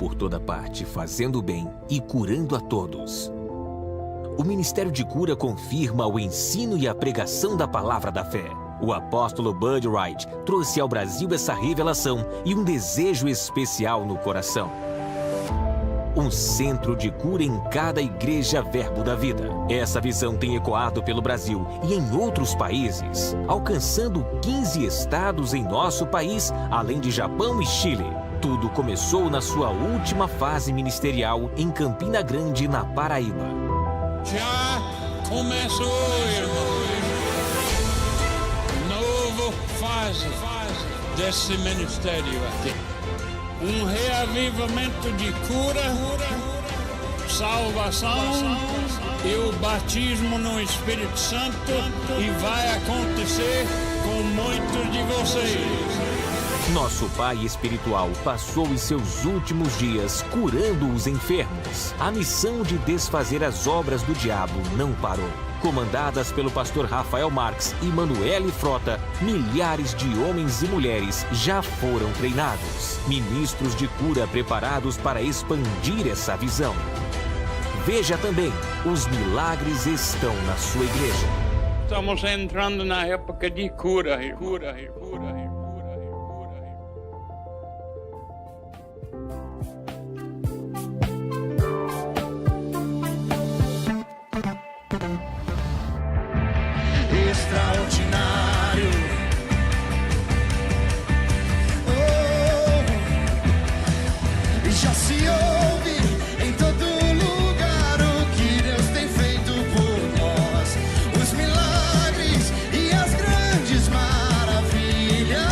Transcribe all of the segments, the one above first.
por toda parte, fazendo bem e curando a todos. O Ministério de Cura confirma o ensino e a pregação da palavra da fé. O apóstolo Bud Wright trouxe ao Brasil essa revelação e um desejo especial no coração. Um centro de cura em cada igreja Verbo da Vida. Essa visão tem ecoado pelo Brasil e em outros países, alcançando 15 estados em nosso país, além de Japão e Chile. Tudo começou na sua última fase ministerial em Campina Grande, na Paraíba. Já começou, irmão. Nova fase desse ministério aqui. Um reavivamento de cura, salvação e o batismo no Espírito Santo, e vai acontecer com muitos de vocês. Nosso pai espiritual passou os seus últimos dias curando os enfermos. A missão de desfazer as obras do diabo não parou. Comandadas pelo pastor Rafael Marques e Manuele Frota, milhares de homens e mulheres já foram treinados. Ministros de cura preparados para expandir essa visão. Veja também, os milagres estão na sua igreja. Estamos entrando na época de cura. Extraordinário. Já se ouve em todo lugar o que Deus tem feito por nós, os milagres e as grandes maravilhas.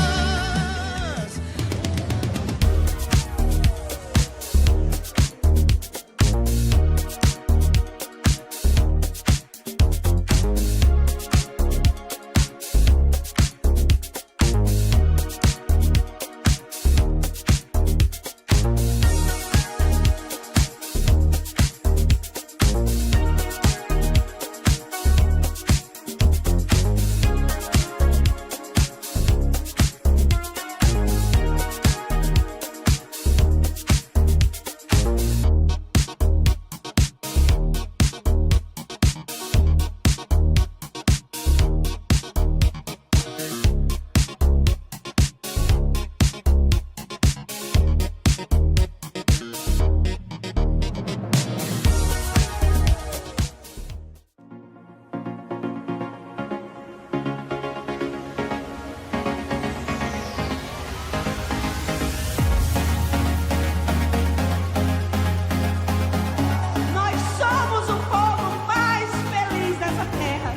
Nós somos o povo mais feliz dessa terra.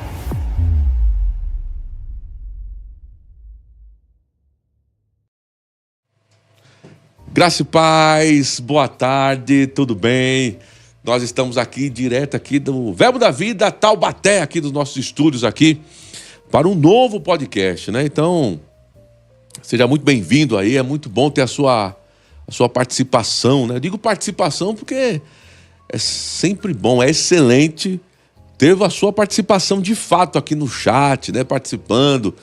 Graça e paz, boa tarde, tudo bem? Nós estamos aqui, direto aqui do Verbo da Vida, Taubaté, aqui dos nossos estúdios aqui, para um novo podcast, né? Então, seja muito bem-vindo aí, é muito bom ter a sua participação, né? Eu digo participação porque é sempre bom, é excelente ter a sua participação de fato aqui no chat, né? Participando,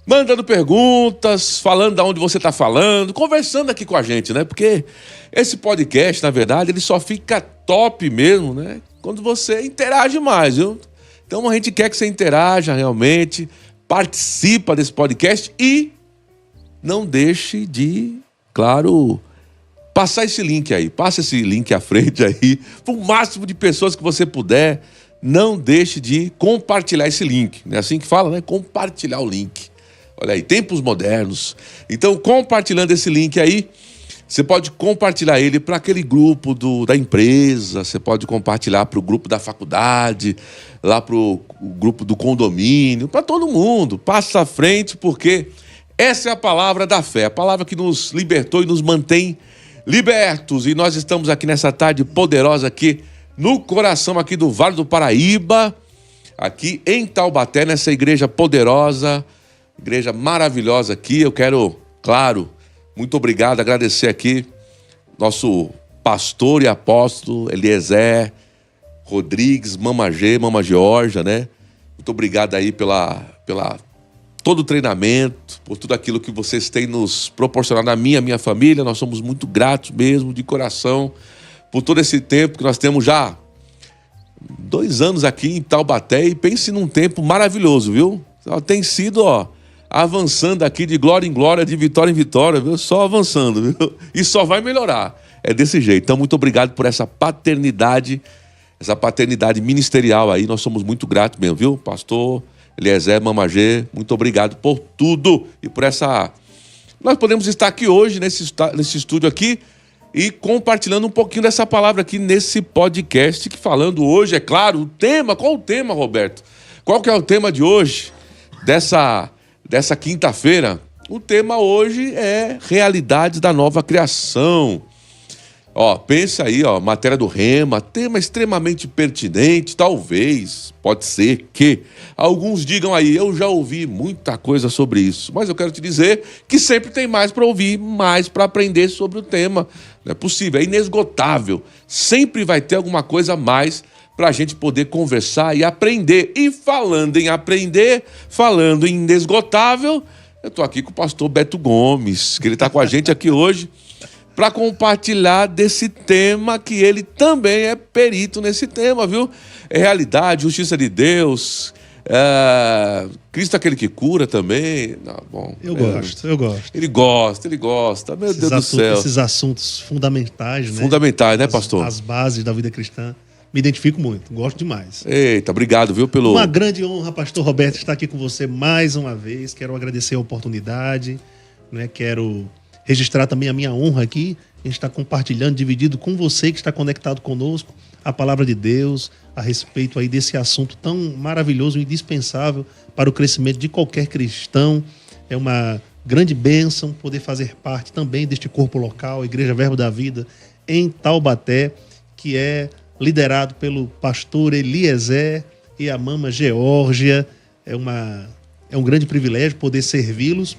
mandando perguntas, falando de onde você está falando, conversando aqui com a gente, né? Porque esse podcast, na verdade, ele só fica top mesmo, né? Quando você interage mais, viu? Então a gente quer que você interaja realmente, participa desse podcast e não deixe de, claro, passar esse link aí. Passa esse link à frente aí, para o máximo de pessoas que você puder. Não deixe de compartilhar esse link. É assim que fala, né? Compartilhar o link. Olha aí, tempos modernos. Então, compartilhando esse link aí, você pode compartilhar ele para aquele grupo da empresa, você pode compartilhar para o grupo da faculdade, lá para o grupo do condomínio, para todo mundo. Passa à frente, porque essa é a palavra da fé, a palavra que nos libertou e nos mantém libertos. E nós estamos aqui nessa tarde poderosa aqui, no coração aqui do Vale do Paraíba, aqui em Taubaté, nessa igreja poderosa, igreja maravilhosa aqui. Eu quero, claro, muito obrigado, agradecer aqui nosso pastor e apóstolo Eliezer Rodrigues, Mama Georgia, né? Muito obrigado aí pela todo o treinamento, por tudo aquilo que vocês têm nos proporcionado a minha família. Nós somos muito gratos mesmo, de coração, por todo esse tempo que nós temos já 2 anos aqui em Taubaté. E pense num tempo maravilhoso, viu? Tem sido, avançando aqui de glória em glória, de vitória em vitória, viu? Só avançando, viu? E só vai melhorar. É desse jeito. Então, muito obrigado por essa paternidade ministerial aí. Nós somos muito gratos mesmo, viu? Pastor Eliezer, Mama G, muito obrigado por tudo e por essa... Nós podemos estar aqui hoje, nesse estúdio aqui, e compartilhando um pouquinho dessa palavra aqui nesse podcast, que falando hoje, é claro, o tema. Qual o tema, Roberto? Qual que é o tema de hoje, dessa quinta-feira? O tema hoje é realidades da nova criação. Pensa aí, matéria do Rema, tema extremamente pertinente. Talvez, pode ser que alguns digam aí, eu já ouvi muita coisa sobre isso, mas eu quero te dizer que sempre tem mais para ouvir, mais para aprender sobre o tema. Não é possível, é inesgotável. Sempre vai ter alguma coisa a mais para a gente poder conversar e aprender. E falando em aprender, falando em inesgotável, eu estou aqui com o pastor Beto Gomes, que ele está com a gente aqui hoje, para compartilhar desse tema, que ele também é perito nesse tema, viu? É realidade, justiça de Deus, Cristo é aquele que cura também. Eu gosto. Ele gosta, meu Deus do céu. Esses assuntos fundamentais, né? Fundamentais, né, pastor? As bases da vida cristã. Me identifico muito, gosto demais. Eita, obrigado, viu, pelo... Uma grande honra, pastor Roberto, estar aqui com você mais uma vez. Quero agradecer a oportunidade, né? Quero registrar também a minha honra aqui. A gente está compartilhando, dividido com você que está conectado conosco, a palavra de Deus a respeito aí desse assunto tão maravilhoso e indispensável para o crescimento de qualquer cristão. É uma grande bênção poder fazer parte também deste corpo local, a Igreja Verbo da Vida, em Taubaté, que é liderado pelo pastor Eliezer e a mama Geórgia. É um grande privilégio poder servi-los.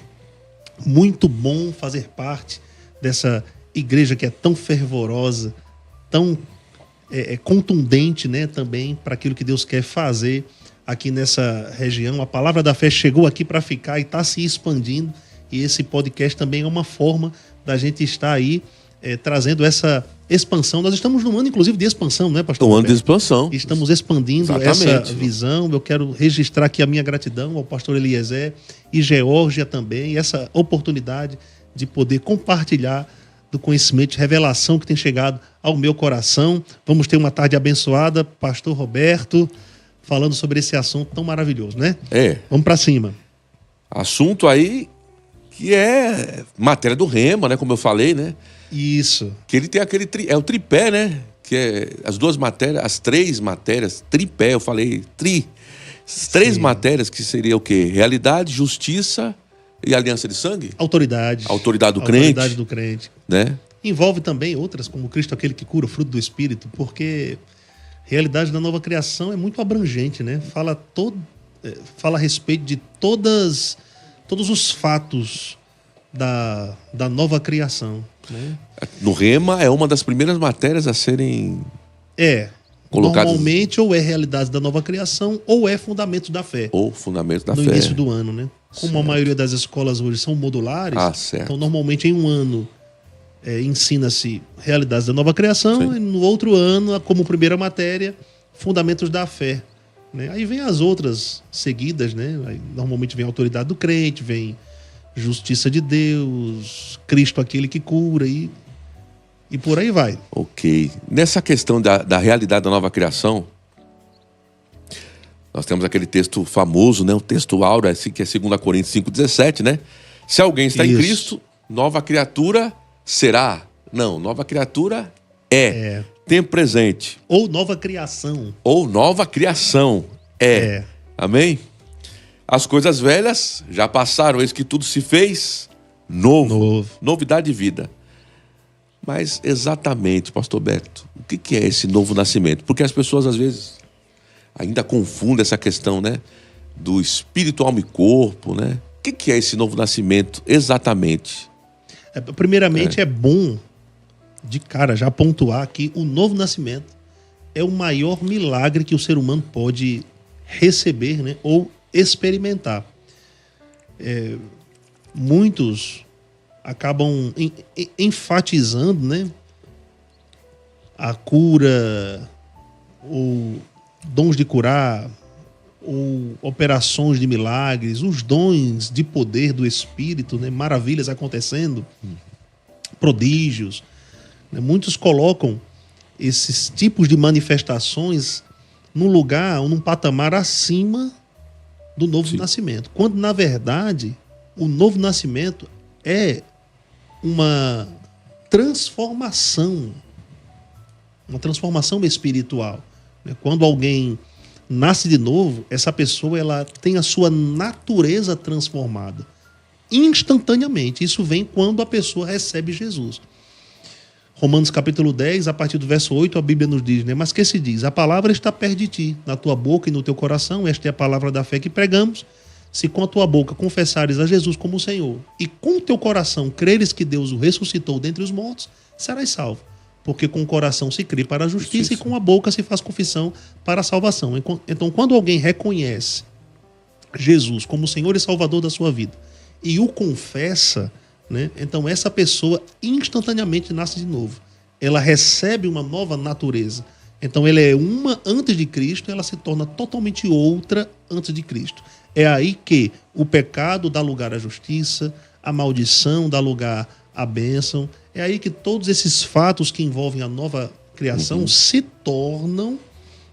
Muito bom fazer parte dessa igreja que é tão fervorosa, tão contundente, né, também para aquilo que Deus quer fazer aqui nessa região. A palavra da fé chegou aqui para ficar e está se expandindo, e esse podcast também é uma forma da gente estar aí trazendo essa expansão. Nós estamos num ano, inclusive, de expansão, né, pastor? Um ano de expansão. Estamos expandindo essa visão. Eu quero registrar aqui a minha gratidão ao pastor Eliezer e Geórgia também, e essa oportunidade de poder compartilhar do conhecimento de revelação que tem chegado ao meu coração. Vamos ter uma tarde abençoada, pastor Roberto, falando sobre esse assunto tão maravilhoso, né? Vamos para cima. Assunto aí que é matéria do Rema, né? Como eu falei, né? Isso. Que ele tem aquele o tripé, né? Que é as 2 matérias, as 3 matérias, tripé, eu falei, as 3 matérias que seria o quê? Realidade, justiça e aliança de sangue? Autoridade. Autoridade do crente. Autoridade do crente. Né? Envolve também outras, como Cristo aquele que cura, o fruto do Espírito, porque a realidade da nova criação é muito abrangente, né? Fala a respeito de todos os fatos da nova criação, né? No Rema é uma das primeiras matérias a serem colocadas. Normalmente ou é realidade da nova criação ou é fundamentos da fé. Ou fundamentos da fé. No início do ano, né? Como certo. A maioria das escolas hoje são modulares, certo. Então normalmente em um ano ensina-se realidades da nova criação. Sim. E no outro ano, como primeira matéria, fundamentos da fé, né? Aí vem as outras seguidas, né? Aí, normalmente vem a autoridade do crente, vem justiça de Deus, Cristo aquele que cura e por aí vai. Ok. Nessa questão da realidade da nova criação, nós temos aquele texto famoso, né? O texto áureo, que é 2 Coríntios 5,17, né? Se alguém está em Cristo, nova criatura será. Não, nova criatura é. Tempo presente. Ou nova criação. Ou nova criação é. Amém? As coisas velhas já passaram, eis que tudo se fez novo. Novidade de vida. Mas exatamente, pastor Beto, o que é esse novo nascimento? Porque as pessoas às vezes ainda confundem essa questão, né? Do espírito, alma e corpo, né? O que é esse novo nascimento exatamente? Primeiramente é bom, de cara, já pontuar que o novo nascimento é o maior milagre que o ser humano pode receber, né? Ou experimentar. muitos acabam enfatizando, né, a cura, ou dons de curar, ou operações de milagres, os dons de poder do Espírito, né, maravilhas acontecendo, prodígios. Né, muitos colocam esses tipos de manifestações num lugar ou num patamar acima do novo nascimento. Quando, na verdade, o novo nascimento é uma transformação espiritual. Quando alguém nasce de novo, essa pessoa ela tem a sua natureza transformada instantaneamente. Isso vem quando a pessoa recebe Jesus. Romanos capítulo 10, a partir do verso 8, a Bíblia nos diz, né? Mas que se diz? A palavra está perto de ti, na tua boca e no teu coração. Esta é a palavra da fé que pregamos. Se com a tua boca confessares a Jesus como o Senhor e com o teu coração creres que Deus o ressuscitou dentre os mortos, serás salvo. Porque com o coração se crê para a justiça e com a boca se faz confissão para a salvação. Então, quando alguém reconhece Jesus como o Senhor e Salvador da sua vida e o confessa, né, então essa pessoa instantaneamente nasce de novo. Ela recebe uma nova natureza. Então ela é uma antes de Cristo, ela se torna totalmente outra antes de Cristo. É aí que o pecado dá lugar à justiça, a maldição dá lugar à bênção. É aí que todos esses fatos que envolvem a nova criação se tornam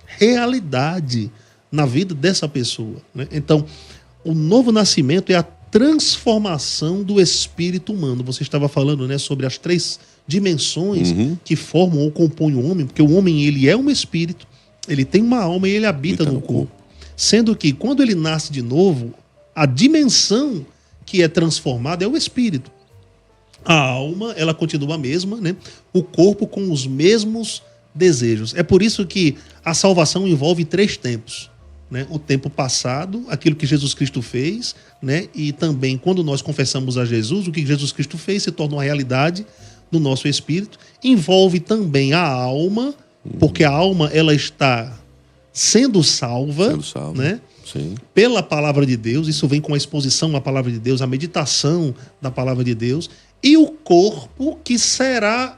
realidade na vida dessa pessoa. Né? Então, o novo nascimento é a transformação do espírito humano. Você estava falando, né, sobre as 3 dimensões que formam ou compõem o homem, porque o homem ele é um espírito, ele tem uma alma e ele habita no corpo. Sendo que, quando ele nasce de novo, a dimensão que é transformada é o espírito. A alma, ela continua a mesma, né? O corpo com os mesmos desejos. É por isso que a salvação envolve 3 tempos. Né? O tempo passado, aquilo que Jesus Cristo fez, né? E também, quando nós confessamos a Jesus, o que Jesus Cristo fez se torna uma realidade no nosso espírito. Envolve também a alma, porque a alma ela está sendo salva, né? Sim. Pela palavra de Deus. Isso vem com a exposição à palavra de Deus, a meditação da palavra de Deus. E o corpo que será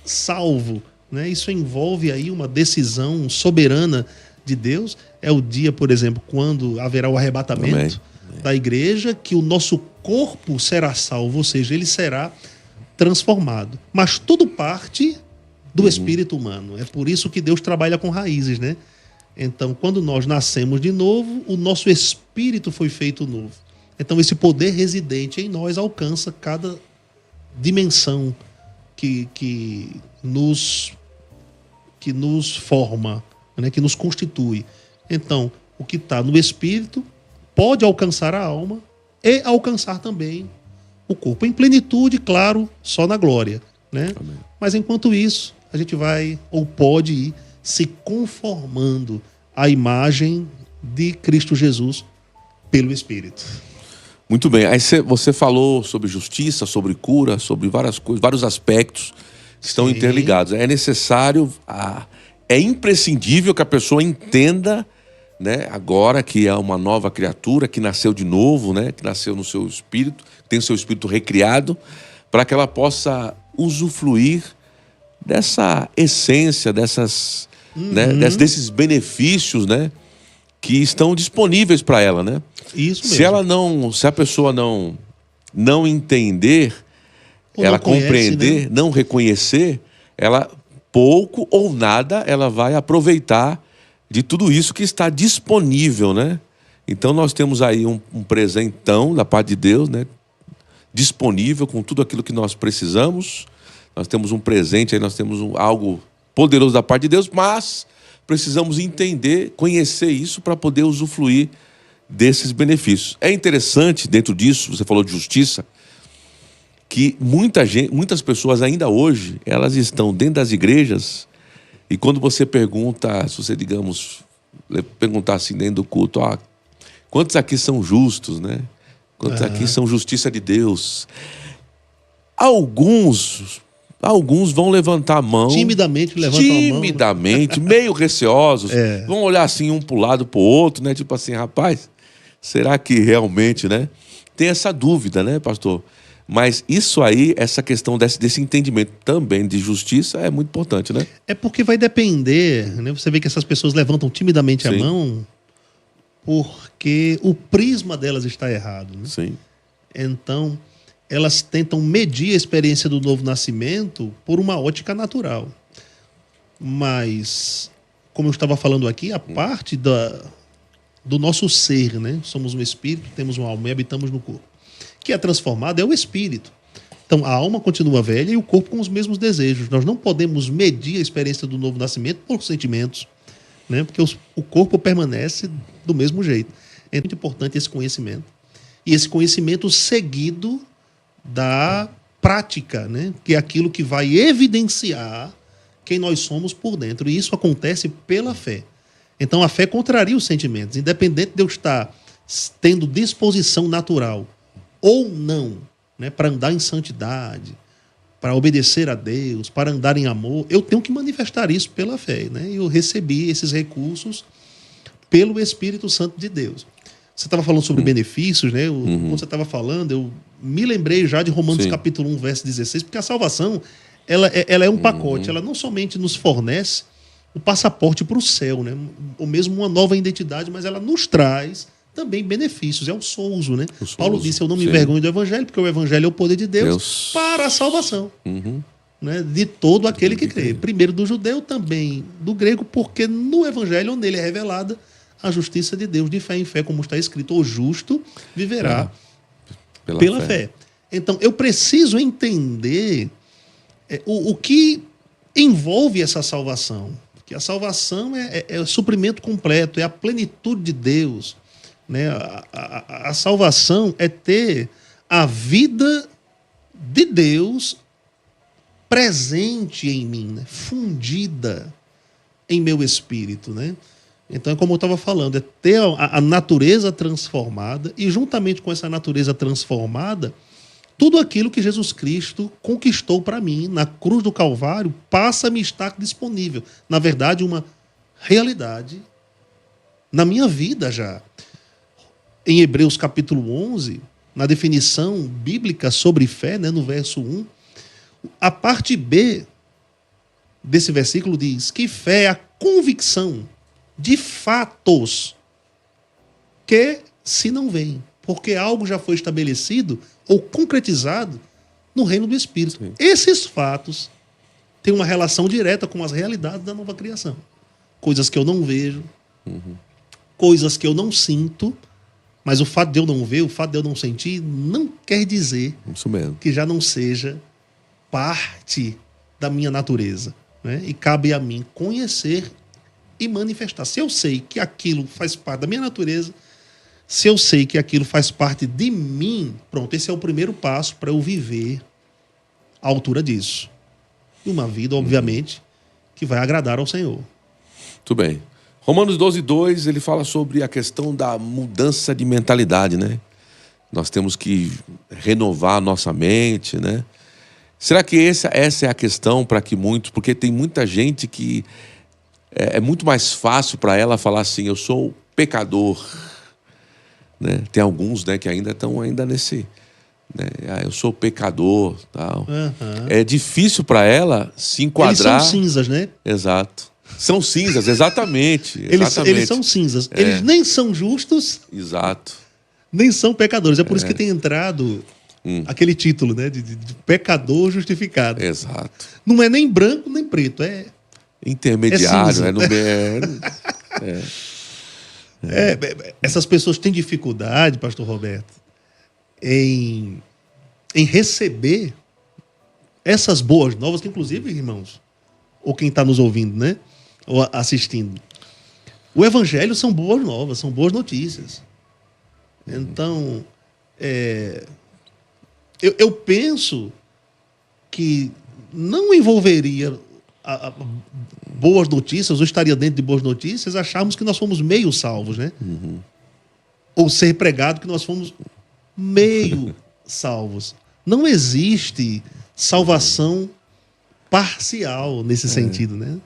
salvo. Né? Isso envolve aí uma decisão soberana de Deus. É o dia, por exemplo, quando haverá o arrebatamento da igreja, que o nosso corpo será salvo, ou seja, ele será transformado. Mas tudo parte do espírito humano. É por isso que Deus trabalha com raízes, né? Então, quando nós nascemos de novo, o nosso espírito foi feito novo. Então, esse poder residente em nós alcança cada dimensão que nos forma, né? Que nos constitui. Então, o que está no espírito pode alcançar a alma e alcançar também o corpo. Em plenitude, claro, só na glória. Né? Mas, enquanto isso, a gente vai ou pode ir se conformando à imagem de Cristo Jesus pelo Espírito. Muito bem. Aí você falou sobre justiça, sobre cura, sobre várias coisas, vários aspectos que estão interligados. É necessário, é imprescindível que a pessoa entenda, né, agora que é uma nova criatura, que nasceu de novo, né, que nasceu no seu espírito, tem o seu espírito recriado, para que ela possa usufruir dessa essência, né, desses benefícios, né, que estão disponíveis para ela, né? Isso mesmo. Se a pessoa não entender, ou ela compreender, né? Não reconhecer, ela pouco ou nada ela vai aproveitar de tudo isso que está disponível, né? Então nós temos aí um presentão da parte de Deus, né? Disponível com tudo aquilo que nós precisamos. Nós temos um presente aí, nós temos algo poderoso da parte de Deus, mas precisamos entender, conhecer isso para poder usufruir desses benefícios. É interessante, dentro disso, você falou de justiça, que muitas pessoas ainda hoje, elas estão dentro das igrejas, e quando você pergunta, se você, digamos, perguntar assim dentro do culto, quantos aqui são justos, né? Quantos aqui são justiça de Deus? Alguns vão levantar a mão. Timidamente levantam a mão. Timidamente, meio receosos. Vão olhar assim um para o lado, para o outro, né? Tipo assim, rapaz, será que realmente, né? tem essa dúvida, né, pastor? Mas isso aí, essa questão desse entendimento também de justiça é muito importante, né? É porque vai depender, né? Você vê que essas pessoas levantam timidamente a Sim. mão porque o prisma delas está errado, né? Sim. Então, elas tentam medir a experiência do novo nascimento por uma ótica natural. Mas, como eu estava falando aqui, a parte do nosso ser, né? Somos um espírito, temos uma alma e habitamos no corpo. Que é transformado é o espírito. Então, a alma continua velha e o corpo com os mesmos desejos. Nós não podemos medir a experiência do novo nascimento por sentimentos, né? Porque o corpo permanece do mesmo jeito. É muito importante esse conhecimento. E esse conhecimento seguido da prática, né? Que é aquilo que vai evidenciar quem nós somos por dentro. E isso acontece pela fé. Então, a fé contraria os sentimentos. Independente de eu estar tendo disposição natural ou não, né, para andar em santidade, para obedecer a Deus, para andar em amor, eu tenho que manifestar isso pela fé, né? Eu recebi esses recursos pelo Espírito Santo de Deus. Você estava falando sobre benefícios, né? Quando você estava falando, eu me lembrei já de Romanos Sim. capítulo 1, verso 16, porque a salvação ela é um pacote, ela não somente nos fornece o passaporte para o céu, né? Ou mesmo uma nova identidade, mas ela nos traz também benefícios, é o souzo, né? O souzo, Paulo disse, eu não me sim. envergonho do evangelho, porque o evangelho é o poder de Deus para a salvação, né? De todo aquele que crê. Primeiro do judeu, também do grego, porque no evangelho, onde ele é revelada a justiça de Deus, de fé em fé, como está escrito, o justo viverá pela fé. Então, eu preciso entender o que envolve essa salvação. Porque a salvação é o suprimento completo, é a plenitude de Deus, né? A salvação é ter a vida de Deus presente em mim, né? Fundida em meu espírito, né? Então, como eu estava falando, é ter a natureza transformada e, juntamente com essa natureza transformada, tudo aquilo que Jesus Cristo conquistou para mim na cruz do Calvário passa a me estar disponível. Na verdade, uma realidade na minha vida já. Em Hebreus capítulo 11, na definição bíblica sobre fé, né, no verso 1, a parte B desse versículo diz que fé é a convicção de fatos que se não veem, porque algo já foi estabelecido ou concretizado no reino do Espírito. Sim. Esses fatos têm uma relação direta com as realidades da nova criação. Coisas que eu não vejo, coisas que eu não sinto, mas o fato de eu não ver, o fato de eu não sentir, não quer dizer Isso mesmo. que já não seja parte da minha natureza, né? E cabe a mim conhecer e manifestar. Se eu sei que aquilo faz parte da minha natureza, se eu sei que aquilo faz parte de mim, pronto, esse é o primeiro passo para eu viver à altura disso. E uma vida, obviamente, que vai agradar ao Senhor. Muito bem. Romanos 12:2, ele fala sobre a questão da mudança de mentalidade, né? Nós temos que renovar a nossa mente, né? Será que essa é a questão para que muitos... Porque tem muita gente que é muito mais fácil para ela falar assim, eu sou pecador, né? Tem alguns, né, que ainda estão nesse... Né? Eu sou pecador, tal. É difícil para ela se enquadrar... Eles são cinzas, né? Exato. São cinzas, exatamente. Eles são cinzas. Eles nem são justos, Exato. nem são pecadores. É por isso que tem entrado aquele título, né, de pecador justificado. Exato. Não é nem branco nem preto, é Intermediário, cinza. Essas pessoas têm dificuldade, pastor Roberto, em receber essas boas novas, que inclusive, irmãos, ou quem está nos ouvindo, né, ou assistindo, o evangelho são boas novas, são boas notícias. Então, eu penso que não envolveria boas notícias, ou estaria dentro de boas notícias, acharmos que nós fomos meio salvos, né? Ou ser pregado que nós fomos meio salvos. Não existe salvação parcial nesse sentido, né?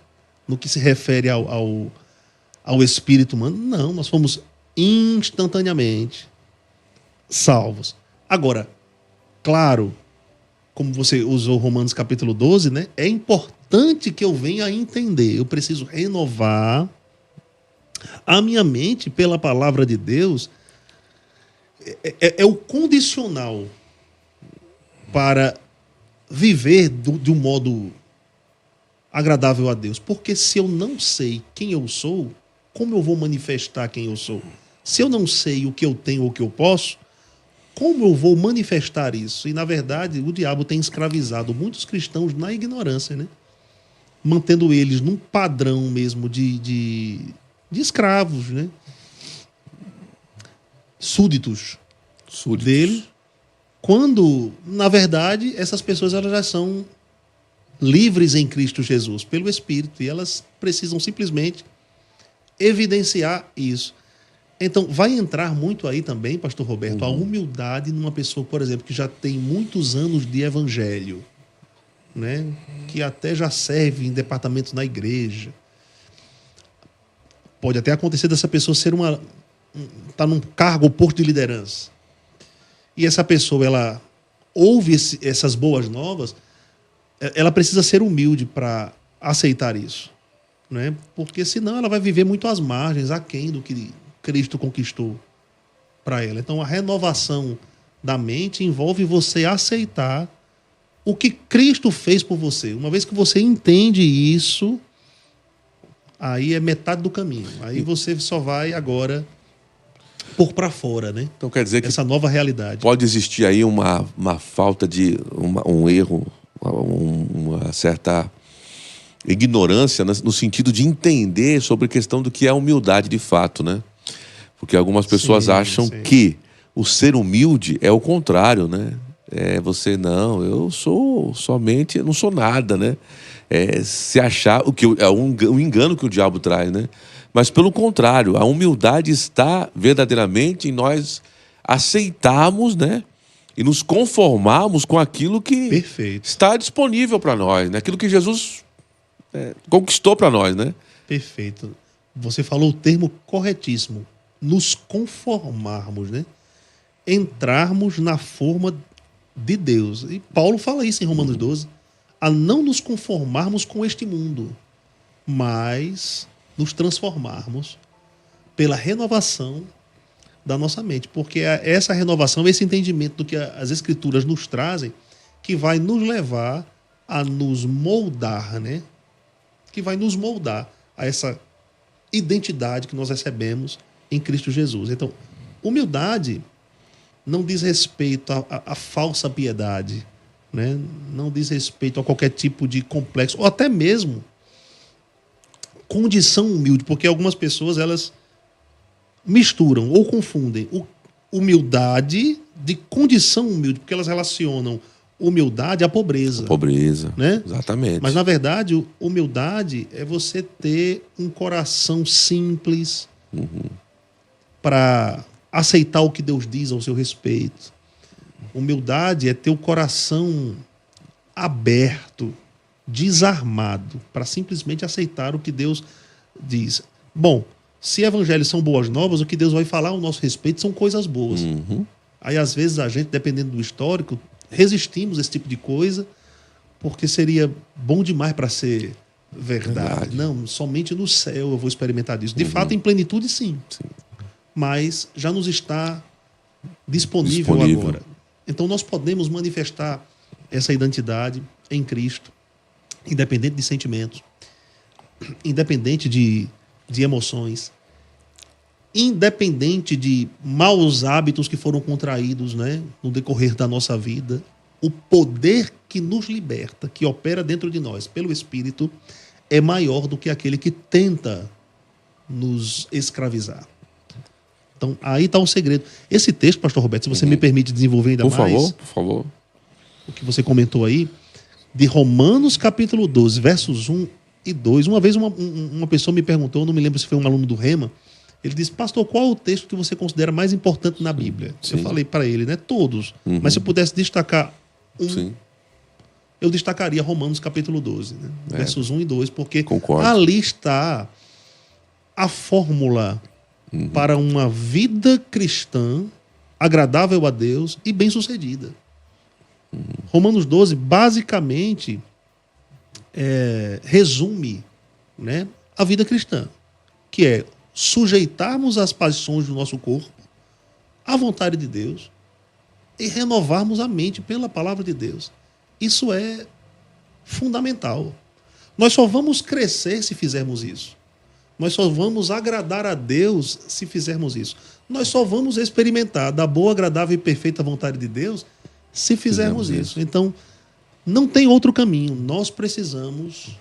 No que se refere ao espírito humano. Não, nós fomos instantaneamente salvos. Agora, claro, como você usou Romanos capítulo 12, né? É importante que eu venha a entender. Eu preciso renovar a minha mente pela palavra de Deus. É o condicional para viver de um modo agradável a Deus. Porque se eu não sei quem eu sou, como eu vou manifestar quem eu sou? Se eu não sei o que eu tenho ou o que eu posso, como eu vou manifestar isso? E, na verdade, o diabo tem escravizado muitos cristãos na ignorância, né? Mantendo eles num padrão mesmo de escravos, né? Súditos dele, quando, na verdade, essas pessoas elas já são livres em Cristo Jesus, pelo Espírito, e elas precisam simplesmente evidenciar isso. Então, vai entrar muito aí também, pastor Roberto, a humildade numa pessoa, por exemplo, que já tem muitos anos de evangelho, né? Que até já serve em departamentos na igreja. Pode até acontecer dessa pessoa ser tá num cargo ou posto de liderança. E essa pessoa, ela ouve essas boas novas, ela precisa ser humilde para aceitar isso, né? Porque senão ela vai viver muito às margens, aquém do que Cristo conquistou para ela. Então, a renovação da mente envolve você aceitar o que Cristo fez por você. Uma vez que você entende isso, aí é metade do caminho. Aí você só vai agora por para fora, né? Então quer dizer que essa nova realidade. Pode existir aí uma falta de um erro, uma certa ignorância no sentido de entender sobre a questão do que é humildade de fato, né? Porque algumas pessoas acham que o ser humilde é o contrário, né? Você não, eu sou somente, eu não sou nada, né? Se achar o que é um engano que o diabo traz, né? Mas pelo contrário, a humildade está verdadeiramente em nós aceitarmos, né? E nos conformarmos com aquilo que está disponível para nós, né? Aquilo que Jesus conquistou para nós, né? Perfeito. Você falou o termo corretíssimo. Nos conformarmos, né? Entrarmos na forma de Deus. E Paulo fala isso em Romanos 12. A não nos conformarmos com este mundo, mas nos transformarmos pela renovação da nossa mente. Porque é essa renovação, esse entendimento do que as Escrituras nos trazem, que vai nos levar a nos moldar, né? Que vai nos moldar a essa identidade que nós recebemos em Cristo Jesus. Então, humildade não diz respeito à falsa piedade, né? Não diz respeito a qualquer tipo de complexo, ou até mesmo condição humilde, porque algumas pessoas elas misturam ou confundem humildade de condição humilde, porque elas relacionam humildade à pobreza. A pobreza, né? Exatamente. Mas, na verdade, humildade é você ter um coração simples para aceitar o que Deus diz ao seu respeito. Humildade é ter o coração aberto, desarmado, para simplesmente aceitar o que Deus diz. Bom, se evangelhos são boas novas, o que Deus vai falar ao nosso respeito são coisas boas. Aí, às vezes, a gente, dependendo do histórico, resistimos a esse tipo de coisa, porque seria bom demais para ser verdade. Não, somente no céu eu vou experimentar disso. De fato, em plenitude, sim. Mas já nos está disponível agora. Então, nós podemos manifestar essa identidade em Cristo, independente de sentimentos, independente de emoções, independente de maus hábitos que foram contraídos, né, no decorrer da nossa vida. O poder que nos liberta, que opera dentro de nós pelo Espírito, é maior do que aquele que tenta nos escravizar. Então, aí está o segredo. Esse texto, pastor Roberto, se você me permite desenvolver ainda mais... Por favor. O que você comentou aí, de Romanos capítulo 12, versos 1 e 2. Uma vez uma pessoa me perguntou, eu não me lembro se foi um aluno do Rema, ele disse, pastor, qual é o texto que você considera mais importante na Bíblia? Eu falei para ele, né? Todos. Mas se eu pudesse destacar eu destacaria Romanos capítulo 12, né? Versos 1 e 2, porque ali está a fórmula para uma vida cristã agradável a Deus e bem-sucedida. Romanos 12, basicamente, resume, né, a vida cristã, que é sujeitarmos as paixões do nosso corpo à vontade de Deus e renovarmos a mente pela palavra de Deus. Isso é fundamental. Nós só vamos crescer se fizermos isso. Nós só vamos agradar a Deus se fizermos isso. Nós só vamos experimentar da boa, agradável e perfeita vontade de Deus se fizermos isso. Então, não tem outro caminho. Nós precisamos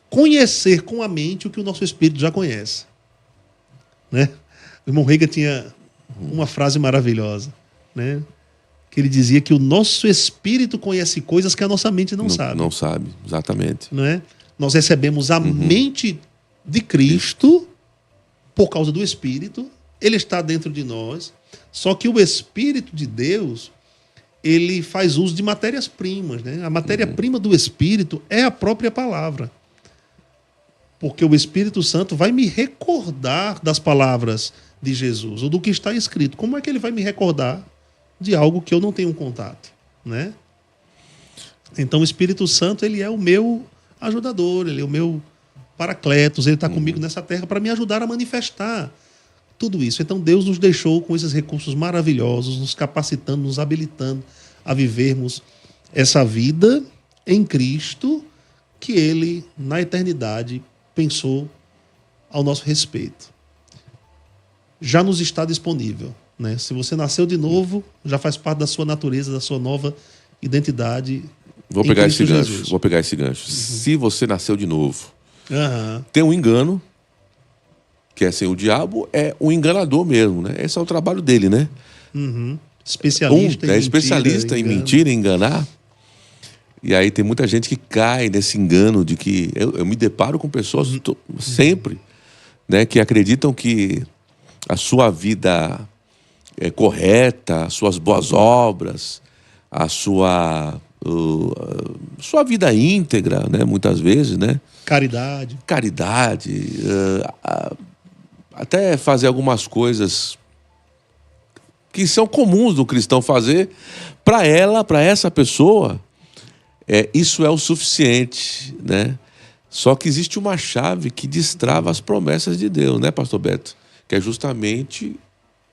conhecer com a mente o que o nosso espírito já conhece. Né? O irmão Reagan tinha uma frase maravilhosa, né? Que ele dizia que o nosso espírito conhece coisas que a nossa mente não sabe. Não sabe, exatamente. Não é? Nós recebemos a mente de Cristo por causa do Espírito. Ele está dentro de nós. Só que o Espírito de Deus, ele faz uso de matérias-primas, né? A matéria-prima do Espírito é a própria palavra. Porque o Espírito Santo vai me recordar das palavras de Jesus, ou do que está escrito. Como é que ele vai me recordar de algo que eu não tenho contato, né? Então o Espírito Santo, ele é o meu ajudador, ele é o meu paracletos, ele está comigo nessa terra para me ajudar a manifestar tudo isso. Então Deus nos deixou com esses recursos maravilhosos, nos capacitando, nos habilitando a vivermos essa vida em Cristo que ele, na eternidade, pensou ao nosso respeito. Já nos está disponível, né? Se você nasceu de novo, já faz parte da sua natureza, da sua nova identidade. Vou pegar esse gancho. Se você nasceu de novo, tem um engano, que é assim, o diabo é um enganador mesmo, né? Esse é o trabalho dele, né? Especialista em mentir, em enganar. E aí tem muita gente que cai nesse engano de que... Eu me deparo com pessoas sempre, né, que acreditam que a sua vida é correta, as suas boas obras, a sua vida íntegra, né, muitas vezes, né? Caridade, até fazer algumas coisas que são comuns do cristão fazer, para essa pessoa, isso é o suficiente, né? Só que existe uma chave que destrava as promessas de Deus, né, pastor Beto? Que é justamente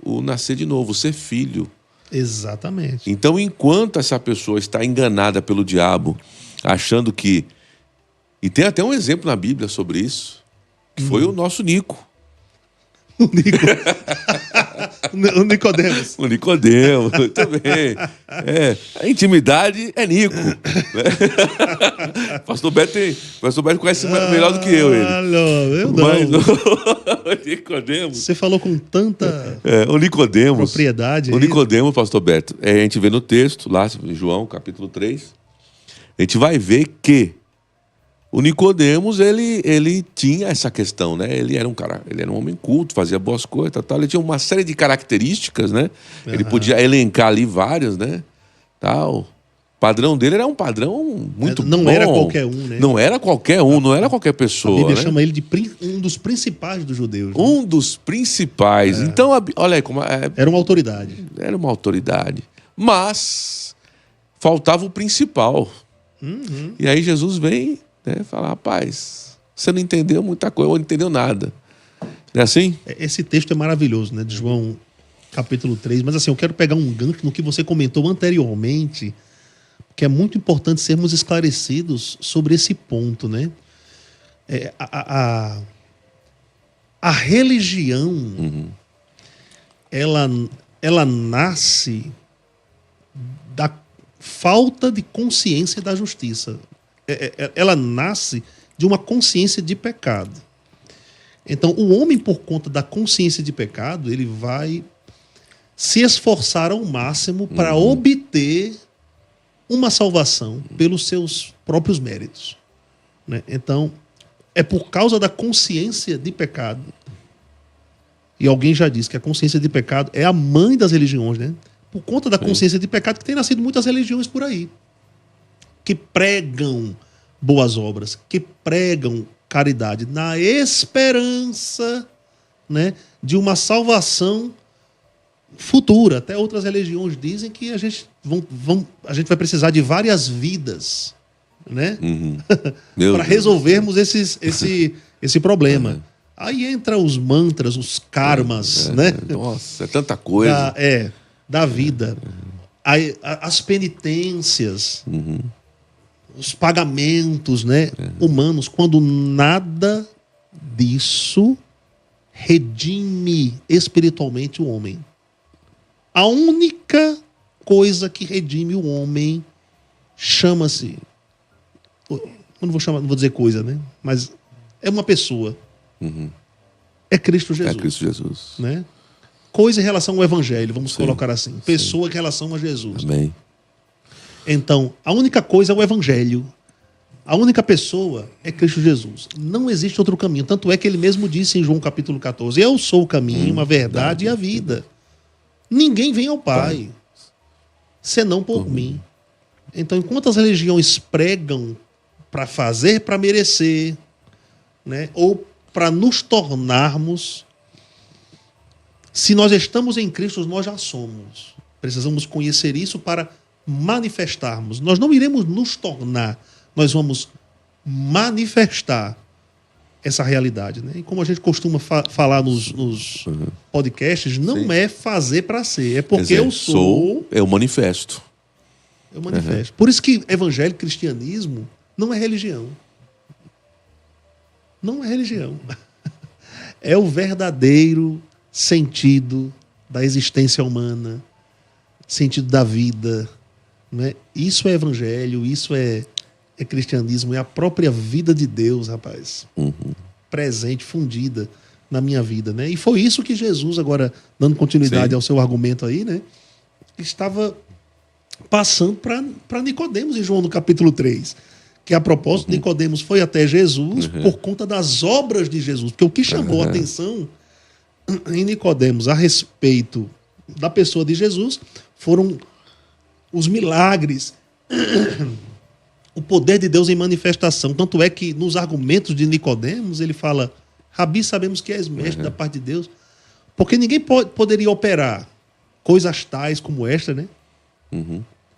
o nascer de novo, o ser filho. Exatamente. Então, enquanto essa pessoa está enganada pelo diabo, achando que... E tem até um exemplo na Bíblia sobre isso, que foi o nosso Nico. O Nicodemos. O Nicodemos, também. A intimidade é Nico. Né? Pastor Beto conhece melhor do que eu ele. Eu não. Mas o Nicodemos... Você falou com tanta o Nicodemos, propriedade. O Nicodemos, pastor Beto, a gente vê no texto, lá em João, capítulo 3, a gente vai ver que o Nicodemos, ele tinha essa questão, né? Ele era um homem culto, fazia boas coisas, tal. Ele tinha uma série de características, né? Ele podia elencar ali várias, né? Tal. O padrão dele era um padrão muito bom. Não era qualquer um, né? Não era qualquer um, não era qualquer pessoa. A Bíblia né? chama ele de um dos principais dos judeus. Né? Um dos principais. Então, olha aí como... Era uma autoridade. Era uma autoridade. Mas faltava o principal. E aí Jesus vem... Falar, rapaz, você não entendeu muita coisa, ou não entendeu nada. Não é assim? Esse texto é maravilhoso, né? De João, capítulo 3. Mas assim, eu quero pegar um gancho no que você comentou anteriormente, que é muito importante sermos esclarecidos sobre esse ponto, né? A religião, ela nasce da falta de consciência da justiça. Ela nasce de uma consciência de pecado. Então, o homem, por conta da consciência de pecado, ele vai se esforçar ao máximo para obter uma salvação pelos seus próprios méritos. Né? Então, é por causa da consciência de pecado. E alguém já disse que a consciência de pecado é a mãe das religiões, né? Por conta da consciência de pecado que tem nascido muitas religiões por aí, que pregam boas obras, que pregam caridade, na esperança né, de uma salvação futura. Até outras religiões dizem que a gente vai precisar de várias vidas, né, para resolvermos esse problema. Aí entra os mantras, os karmas, né? Nossa, é tanta coisa. Da vida. Aí, as penitências, os pagamentos, né, humanos, quando nada disso redime espiritualmente o homem. A única coisa que redime o homem chama-se... Eu não vou dizer coisa, né? Mas é uma pessoa. É Cristo Jesus. É Cristo Jesus. Né? Coisa em relação ao Evangelho, vamos colocar assim. Pessoa em relação a Jesus. Amém. Então, a única coisa é o Evangelho. A única pessoa é Cristo Jesus. Não existe outro caminho. Tanto é que ele mesmo disse em João capítulo 14: eu sou o caminho, a verdade e a vida. Ninguém vem ao Pai senão por mim. Então, enquanto as religiões pregam para fazer, para merecer, né, ou para nos tornarmos, se nós estamos em Cristo, nós já somos. Precisamos conhecer isso para manifestarmos. Nós não iremos nos tornar, nós vamos manifestar essa realidade. Né? E como a gente costuma falar nos podcasts, não é fazer para ser, é porque eu sou... Eu manifesto. Eu manifesto. Por isso que evangelho, cristianismo, não é religião. Não é religião. É o verdadeiro sentido da existência humana, sentido da vida. Né? Isso é evangelho, isso é cristianismo, é a própria vida de Deus, rapaz. Presente, fundida na minha vida. Né? E foi isso que Jesus, agora dando continuidade ao seu argumento aí, né, estava passando para Nicodemos em João no capítulo 3. Que a propósito, Nicodemos foi até Jesus por conta das obras de Jesus. Porque o que chamou a atenção em Nicodemos a respeito da pessoa de Jesus foram os milagres, o poder de Deus em manifestação. Tanto é que nos argumentos de Nicodemos ele fala: Rabi, sabemos que és mestre da parte de Deus. Porque ninguém poderia operar coisas tais como esta, né?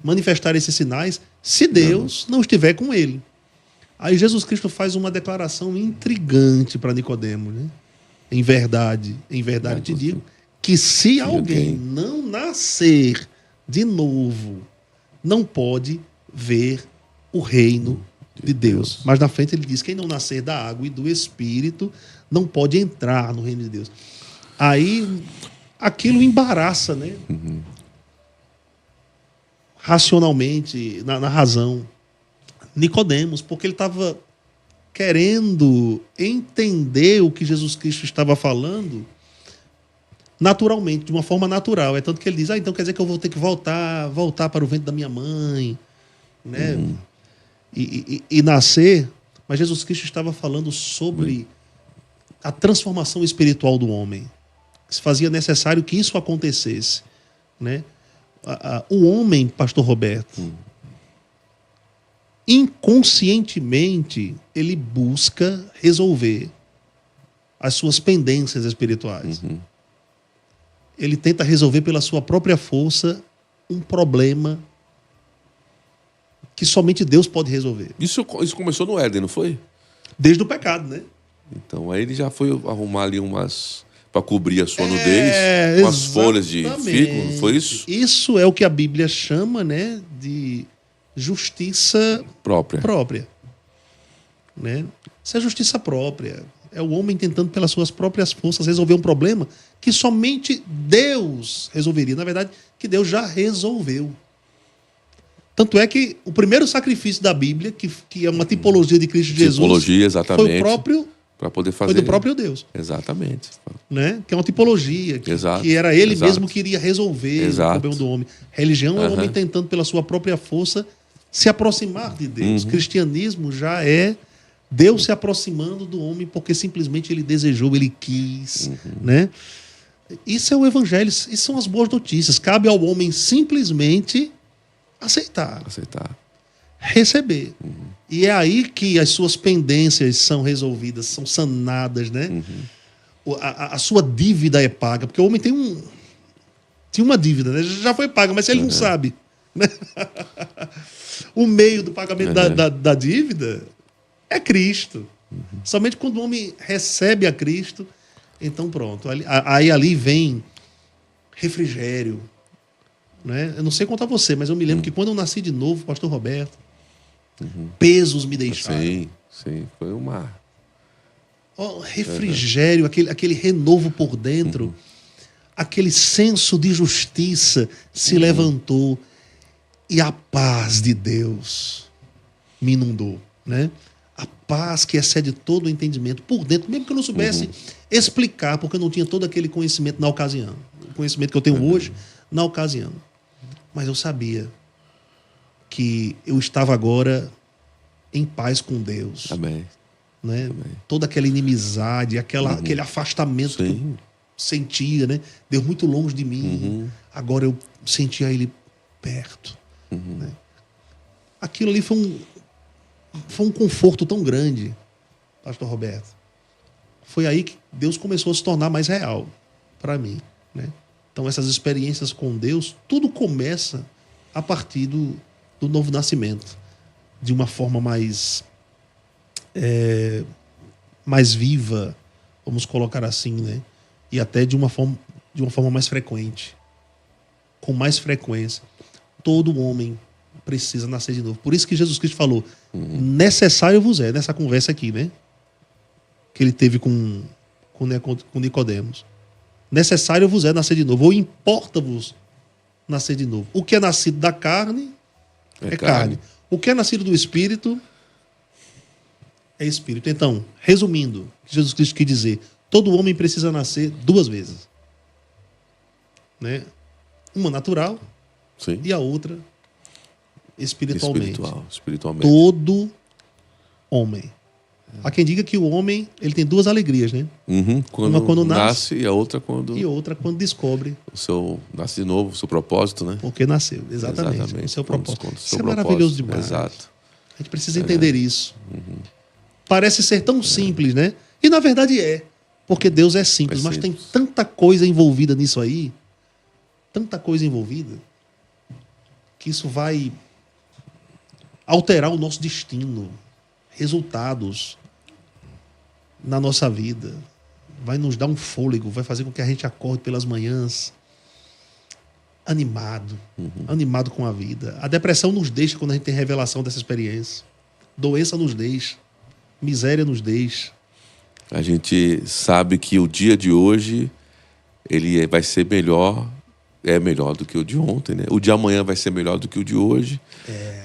Manifestar esses sinais, se Deus não estiver com ele. Aí Jesus Cristo faz uma declaração intrigante para Nicodemos, né? Em verdade te digo que se alguém não nascer de novo, não pode ver o reino de Deus. Mas na frente ele diz: quem não nascer da água e do Espírito não pode entrar no reino de Deus. Aí aquilo embaraça, né? Racionalmente, na razão, Nicodemos, porque ele estava querendo entender o que Jesus Cristo estava falando naturalmente, de uma forma natural. É tanto que ele diz: então quer dizer que eu vou ter que voltar para o ventre da minha mãe, né? E nascer. Mas Jesus Cristo estava falando sobre a transformação espiritual do homem. Se fazia necessário que isso acontecesse, né? O homem, pastor Roberto, inconscientemente, ele busca resolver as suas pendências espirituais. Ele tenta resolver pela sua própria força um problema que somente Deus pode resolver. Isso começou no Éden, não foi? Desde o pecado, né? Então aí ele já foi arrumar ali umas... para cobrir a sua nudez, com as folhas de figo, não foi isso? Isso é o que a Bíblia chama, né, de justiça própria. Né? Isso é justiça própria. É o homem tentando pelas suas próprias forças resolver um problema que somente Deus resolveria. Na verdade, que Deus já resolveu. Tanto é que o primeiro sacrifício da Bíblia, que é uma tipologia de Cristo Jesus, tipologia, exatamente, foi o próprio... para poder fazer... Foi do próprio Deus. Exatamente. Né? Que é uma tipologia, que era ele mesmo que iria resolver o problema do homem. Religião é o homem tentando pela sua própria força se aproximar de Deus. Cristianismo já é Deus se aproximando do homem porque simplesmente ele desejou, ele quis. Né? Isso é o evangelho, isso são as boas notícias. Cabe ao homem simplesmente aceitar. Receber. E é aí que as suas pendências são resolvidas, são sanadas, né? a sua dívida é paga, porque o homem tinha uma dívida, né? Já foi paga, mas ele não sabe, né? O meio do pagamento da dívida é Cristo. Somente quando o homem recebe a Cristo, então pronto. Aí ali vem refrigério, né? Eu não sei contar você, mas eu me lembro que quando eu nasci de novo, pastor Roberto, pesos me deixaram. Sim, foi uma... refrigério, aquele renovo por dentro, aquele senso de justiça se levantou e a paz de Deus me inundou, né? A paz que excede todo o entendimento por dentro, mesmo que eu não soubesse explicar, porque eu não tinha todo aquele conhecimento na ocasião, o conhecimento que eu tenho hoje na ocasião. Mas eu sabia que eu estava agora em paz com Deus. Amém. Né? Toda aquela inimizade, aquele afastamento que eu sentia, né? Deus muito longe de mim. Agora eu sentia Ele perto. Né? Aquilo ali foi um conforto tão grande, pastor Roberto. Foi aí que Deus começou a se tornar mais real para mim, né? Então essas experiências com Deus, tudo começa a partir do novo nascimento, de uma forma mais viva, vamos colocar assim, né? E até de uma forma mais frequente, com mais frequência. Todo homem precisa nascer de novo. Por isso que Jesus Cristo falou, necessário vos é, nessa conversa aqui, né? Que ele teve com Nicodemos. Necessário vos é nascer de novo, ou importa-vos nascer de novo. O que é nascido da carne é carne. O que é nascido do Espírito é Espírito. Então, resumindo, Jesus Cristo quis dizer, todo homem precisa nascer 2 vezes. Né? Uma natural e a outra espiritualmente. Todo homem. Há quem diga que o homem ele tem 2 alegrias, né? Uma quando nasce e a outra quando descobre. Nasce de novo, o seu propósito, né? Porque nasceu, exatamente. O seu propósito. Isso é maravilhoso demais. Exato. A gente precisa entender isso. Parece ser tão simples, né? E na verdade é. Porque Deus é simples, mas tem tanta coisa envolvida nisso aí. Tanta coisa envolvida. Que isso vai alterar o nosso destino. Resultados na nossa vida. Vai nos dar um fôlego, vai fazer com que a gente acorde pelas manhãs animado, animado com a vida. A depressão nos deixa quando a gente tem revelação dessa experiência. Doença nos deixa, miséria nos deixa. A gente sabe que o dia de hoje ele vai ser melhor, é melhor do que o de ontem, né? O de amanhã vai ser melhor do que o de hoje.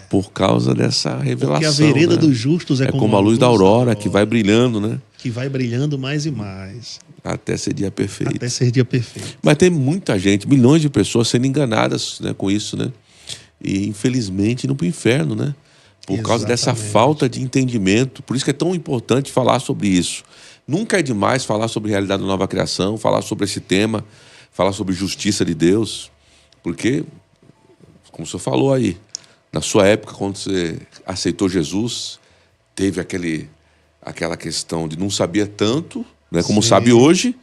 Por causa dessa revelação. Porque a vereda dos justos é como a luz da aurora, que vai brilhando, né? Que vai brilhando mais e mais. Até ser dia perfeito. Até ser dia perfeito. Mas tem muita gente, milhões de pessoas sendo enganadas, né, com isso, né? E infelizmente indo para o inferno, né? Por causa dessa falta de entendimento. Por isso que é tão importante falar sobre isso. Nunca é demais falar sobre realidade da nova criação, falar sobre esse tema, falar sobre justiça de Deus. Porque, como o senhor falou aí, na sua época, quando você aceitou Jesus, teve aquela questão de não sabia tanto, né, como sabe hoje,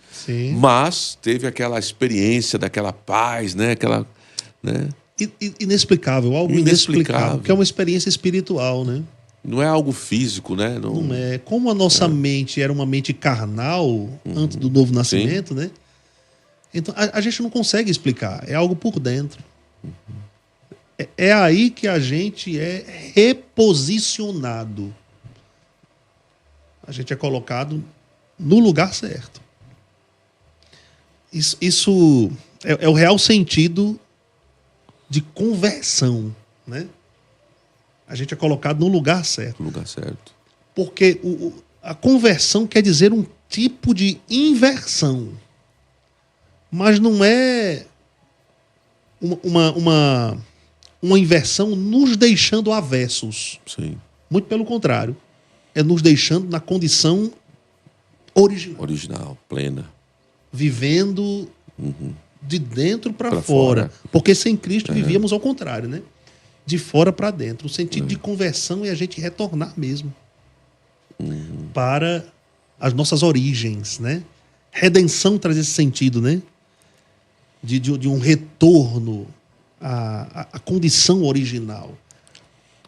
mas teve aquela experiência daquela paz, né, né? Inexplicável, algo inexplicável, que é uma experiência espiritual, né? Não é algo físico, né? Não é. Como a nossa mente era uma mente carnal antes do novo nascimento, né? Então a gente não consegue explicar, é algo por dentro. É aí que a gente é reposicionado. A gente é colocado no lugar certo. Isso é o real sentido de conversão, né? A gente é colocado no lugar certo. No lugar certo. Porque a conversão quer dizer um tipo de inversão. Mas não é uma inversão nos deixando avessos. Muito pelo contrário. É nos deixando na condição original. Original, plena. Vivendo de dentro para fora. Porque sem Cristo vivíamos ao contrário, né? De fora para dentro. O sentido de conversão é a gente retornar mesmo para as nossas origens, né? redenção traz esse sentido, né? De um retorno à condição original.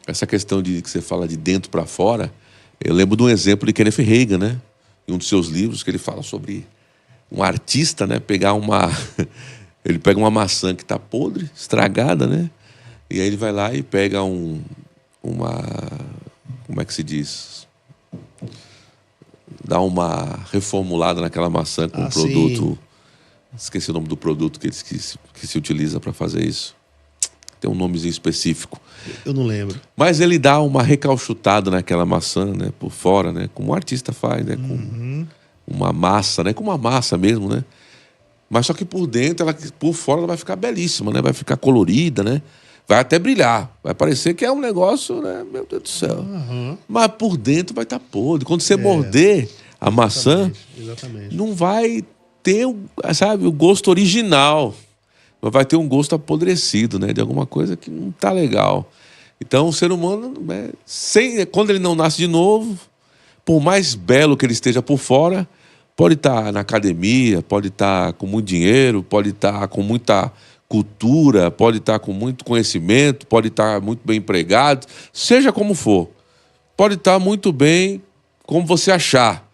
Essa questão de que você fala de dentro para fora, eu lembro de um exemplo de Kenneth Reagan, né? Em um dos seus livros, que ele fala sobre um artista, né? Ele pega uma maçã que está podre, estragada, né? E aí ele vai lá e pega como é que se diz? Dá uma reformulada naquela maçã com um produto. Sim. Esqueci o nome do produto que se utiliza para fazer isso. Tem um nomezinho específico. Eu não lembro. Mas ele dá uma recalchutada naquela maçã, né? Por fora, né? Como um artista faz, né? Com uma massa, né? Com uma massa mesmo, né? Mas só que por dentro, por fora, ela vai ficar belíssima, né? Vai ficar colorida, né? Vai até brilhar. Vai parecer que é um negócio, né? Meu Deus do céu. Mas por dentro vai estar podre. Quando você morder a maçã, não vai ter, sabe, o gosto original. Mas vai ter um gosto apodrecido, né? De alguma coisa que não tá legal. Então, o ser humano, né, quando ele não nasce de novo, por mais belo que ele esteja por fora, pode estar na academia, pode estar com muito dinheiro, pode estar com muita cultura, pode estar com muito conhecimento, pode estar muito bem empregado, seja como for. Pode estar muito bem como você achar.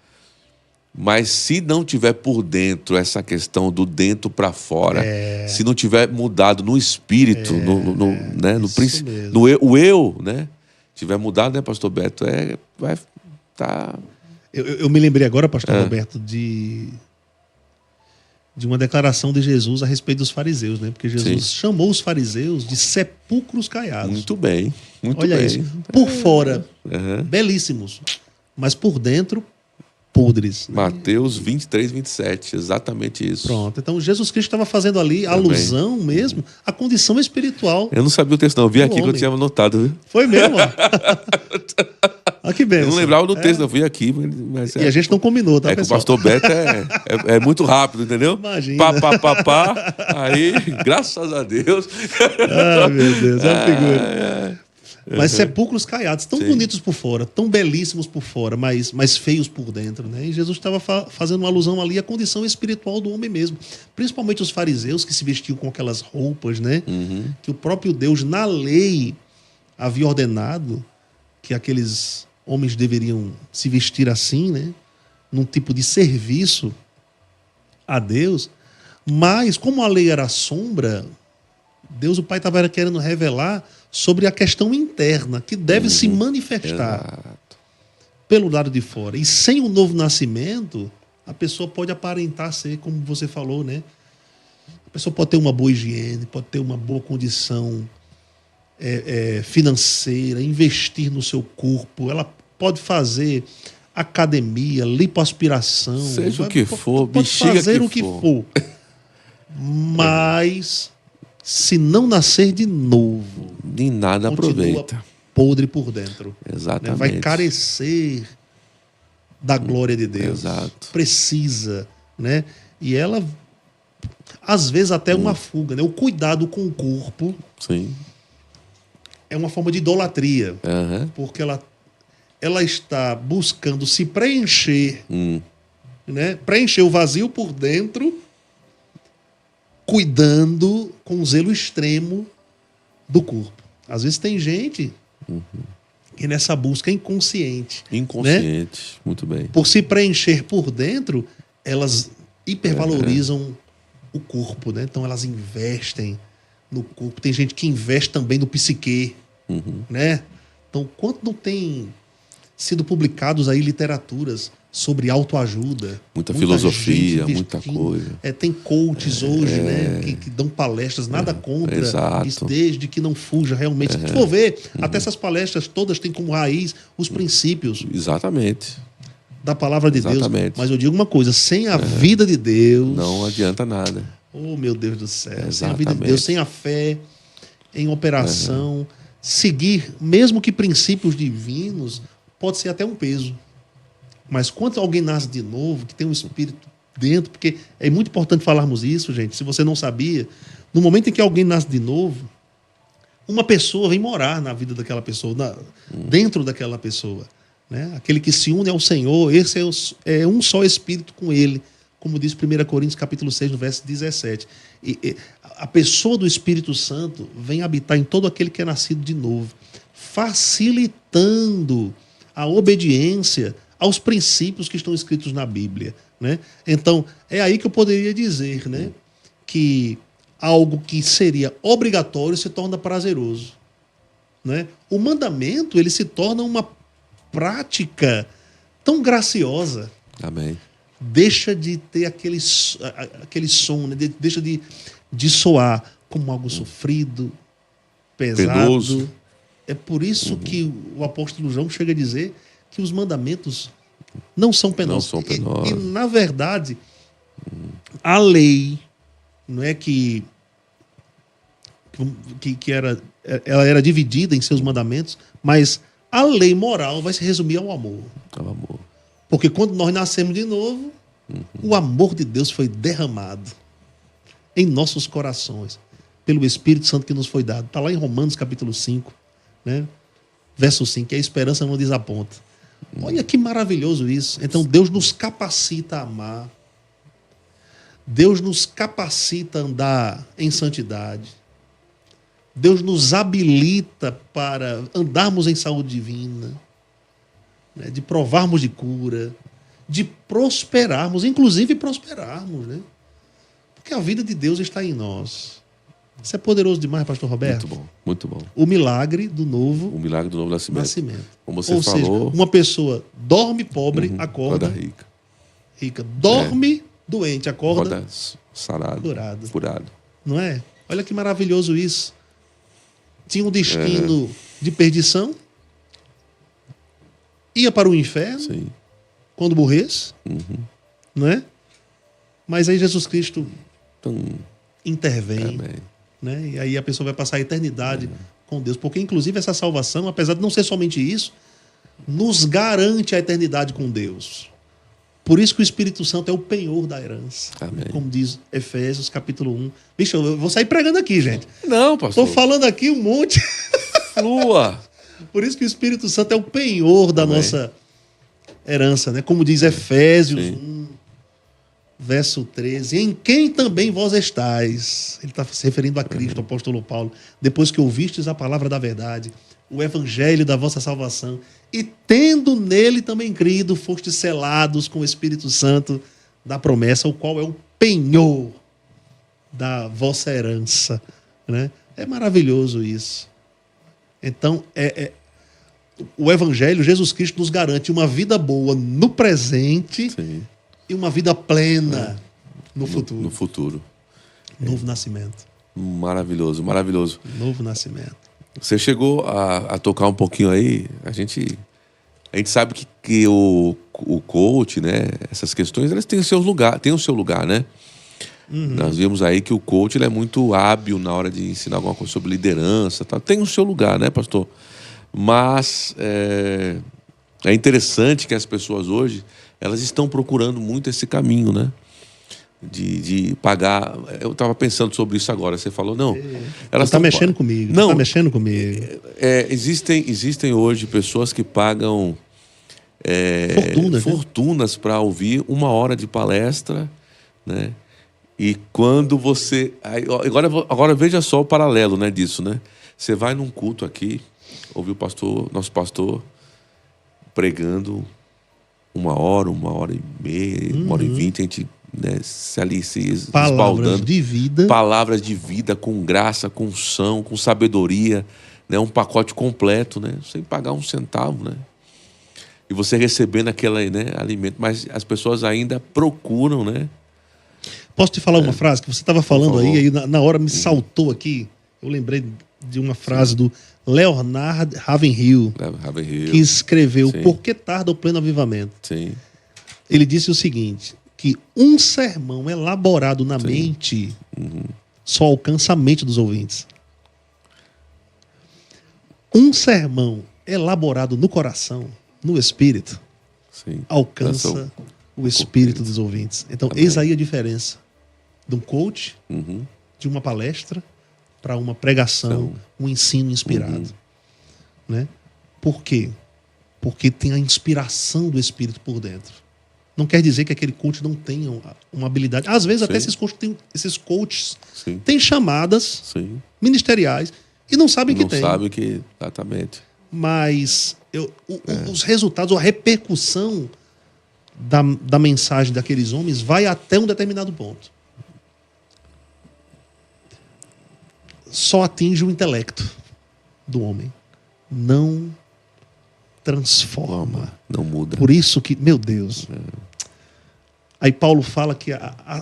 Mas se não tiver por dentro essa questão do dentro para fora, se não tiver mudado no espírito, o eu, né? Tiver mudado, né, pastor Beto? Vai estar... Eu me lembrei agora, pastor Roberto, de uma declaração de Jesus a respeito dos fariseus, né? Porque Jesus chamou os fariseus de sepulcros caiados. Muito bem, muito Olha bem. Isso. Por fora, belíssimos, mas por dentro, podres. Mateus 23, 27, exatamente isso. Pronto, então Jesus Cristo estava fazendo ali alusão mesmo à condição espiritual. Eu não sabia o texto, não. Eu vi aqui que eu tinha anotado, viu? Foi mesmo, ó. Olha que benção. Eu não lembrava do texto, eu vi aqui. Mas e a gente não combinou, tá, pessoal? Que o pastor Beto é muito rápido, entendeu? Imagina. Pá. Aí, graças a Deus. Ai, meu Deus, é uma figura. Mas sepulcros caiados, tão bonitos por fora, tão belíssimos por fora, mas feios por dentro, né? E Jesus estava fazendo uma alusão ali à condição espiritual do homem mesmo. Principalmente os fariseus que se vestiam com aquelas roupas, né? Que o próprio Deus, na lei, havia ordenado que aqueles homens deveriam se vestir assim, né? Num tipo de serviço a Deus. Mas, como a lei era sombra, Deus, o Pai, estava querendo revelar sobre a questão interna, que deve se manifestar pelo lado de fora. E sem o novo nascimento, a pessoa pode aparentar ser, como você falou, né? A pessoa pode ter uma boa higiene, pode ter uma boa condição financeira, investir no seu corpo, ela pode fazer academia, lipoaspiração, seja o que for, pode fazer o que for. Mas se não nascer de novo, nem nada aproveita. Podre por dentro. Exatamente. Né? Vai carecer da glória de Deus. Exato. Precisa, né? E ela, às vezes, até uma fuga, né? O cuidado com o corpo é uma forma de idolatria. Porque ela está buscando se preencher, né? Preencher o vazio por dentro, cuidando com zelo extremo do corpo. Às vezes tem gente que nessa busca é inconsciente. Inconsciente, né? Muito bem. Por se preencher por dentro, elas hipervalorizam o corpo, né? Então elas investem no corpo. Tem gente que investe também no psique, né? Então, quanto não tem sido publicados aí literaturas sobre autoajuda. Muita filosofia, muita coisa. Tem coaches hoje, né? Que dão palestras, nada contra isso, desde que não fuja realmente. Se tu for ver, até essas palestras todas têm como raiz os princípios. Exatamente. Da palavra de Deus. Mas eu digo uma coisa, sem a vida de Deus... Não adianta nada. Oh, meu Deus do céu. Sem a vida de Deus, sem a fé em operação, seguir, mesmo que princípios divinos, pode ser até um peso. Mas quando alguém nasce de novo, que tem um espírito dentro, porque é muito importante falarmos isso, gente, se você não sabia, no momento em que alguém nasce de novo, uma pessoa vem morar na vida daquela pessoa, dentro daquela pessoa. Né? Aquele que se une ao Senhor, esse é um só espírito com ele, como diz 1 Coríntios capítulo 6, no verso 17. E a pessoa do Espírito Santo vem habitar em todo aquele que é nascido de novo, facilitando a obediência aos princípios que estão escritos na Bíblia, né? Então, é aí que eu poderia dizer, né, que algo que seria obrigatório se torna prazeroso, né? O mandamento, ele se torna uma prática tão graciosa. Amém. Deixa de ter aquele som, né? Deixa de soar como algo sofrido, pesado. Penoso. É por isso que o apóstolo João chega a dizer que os mandamentos não são penosos. Não são penosos. E na verdade, a lei, não é que ela era dividida em seus mandamentos, mas a lei moral vai se resumir ao amor. Ao amor. Porque quando nós nascemos de novo, o amor de Deus foi derramado em nossos corações pelo Espírito Santo que nos foi dado. Está lá em Romanos capítulo 5, né? Verso 5, que a esperança não desaponta. Olha que maravilhoso isso. Então Deus nos capacita a amar. Deus nos capacita a andar em santidade. Deus nos habilita para andarmos em saúde divina, né? De provarmos de cura, de prosperarmos, inclusive prosperarmos, né? Porque a vida de Deus está em nós. Isso é poderoso demais, pastor Roberto. Muito bom, muito bom. O milagre do novo O milagre do novo nascimento. Como você Ou falou, seja, uma pessoa dorme pobre, acorda rica. rica. Dorme doente, acorda Roda sarado, curado. curado. Não é? Olha que maravilhoso isso. Tinha um destino de perdição, ia para o inferno Sim. quando morresse, não é? Mas aí Jesus Cristo Então, intervém, amém. né? E aí a pessoa vai passar a eternidade com Deus, porque inclusive essa salvação, apesar de não ser somente isso, nos garante a eternidade com Deus. Por isso que o Espírito Santo é o penhor da herança. Amém. Como diz Efésios capítulo 1. Bicho, eu vou sair pregando aqui, gente. Não, pastor. Estou falando aqui um monte. Flua. Por isso que o Espírito Santo é o penhor da Amém. nossa herança, né? Como diz Efésios Sim. 1, verso 13. Em quem também vós estáis. Ele está se referindo a Cristo, o apóstolo Paulo. Depois que ouvistes a palavra da verdade, o evangelho da vossa salvação, e tendo nele também crido, fostes selados com o Espírito Santo da promessa, o qual é o penhor da vossa herança, né? É maravilhoso isso. Então, o evangelho, Jesus Cristo nos garante uma vida boa no presente Sim. e uma vida plena no futuro. No futuro. Novo nascimento. Maravilhoso, maravilhoso. Novo nascimento. Você chegou a tocar um pouquinho aí. A gente sabe que o coach, né? Essas questões, elas têm o seu lugar, né? Nós vimos aí que o coach ele é muito hábil na hora de ensinar alguma coisa sobre liderança, tá? Tem o seu lugar, né, pastor? Mas é interessante que as pessoas hoje elas estão procurando muito esse caminho, né? De pagar. Eu estava pensando sobre isso agora. Você falou, não. Elas Está mexendo comigo. Não. Está mexendo comigo. Existem hoje pessoas que pagam fortunas para ouvir 1 hora de palestra, né? E quando você. Agora veja só o paralelo, né, disso, né? Você vai num culto aqui, ouve o nosso pastor pregando 1 hora, 1h30, 1h20, a gente, né, se esbaldando. De vida. Palavras de vida, com graça, com unção, com sabedoria, né? Um pacote completo, né? Sem pagar um centavo, né? E você recebendo aquele, né, alimento. Mas as pessoas ainda procuram, né? Posso te falar uma frase que você estava falando aí na hora me saltou aqui. Eu lembrei de uma frase do Leonard Ravenhill, que escreveu Sim. Por que tarda o pleno avivamento? Sim. Ele disse o seguinte, que um sermão elaborado na mente só alcança a mente dos ouvintes. Um sermão elaborado no coração, no espírito, Sim. alcança o espírito dos ouvintes. Então, eis aí a diferença de um coach, de uma palestra, para uma pregação, um ensino inspirado. Né? Por quê? Porque tem a inspiração do Espírito por dentro. Não quer dizer que aquele coach não tenha uma habilidade. Às vezes, até Sim. esses coaches Sim. têm chamadas Sim. ministeriais e não sabem que Não tem. sabe que... Exatamente. Mas os resultados, ou a repercussão da mensagem daqueles homens vai até um determinado ponto. Só atinge o intelecto do homem. Não transforma. Não muda. Por isso que, meu Deus. Aí Paulo fala que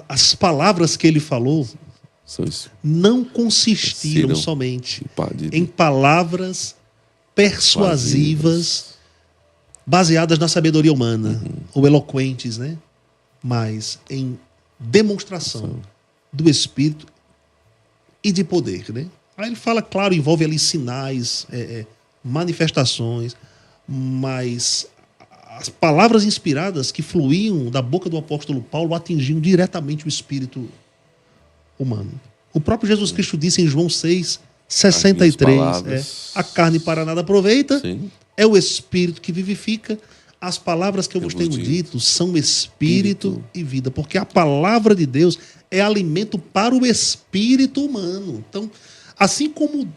as palavras que ele falou São isso. não consistiram Consistiram somente de- em palavras persuasivas baseadas na sabedoria humana, ou eloquentes, né? Mas em demonstração do Espírito e de poder, né? Aí ele fala, claro, envolve ali sinais, manifestações, mas as palavras inspiradas que fluíam da boca do apóstolo Paulo atingiam diretamente o espírito humano. O próprio Jesus Cristo disse em João 6:63, palavras. a carne para nada aproveita, Sim. é o espírito que vivifica. As palavras que eu vos vos tenho digo. dito são espírito e vida, porque a palavra de Deus é alimento para o espírito humano. Então, assim como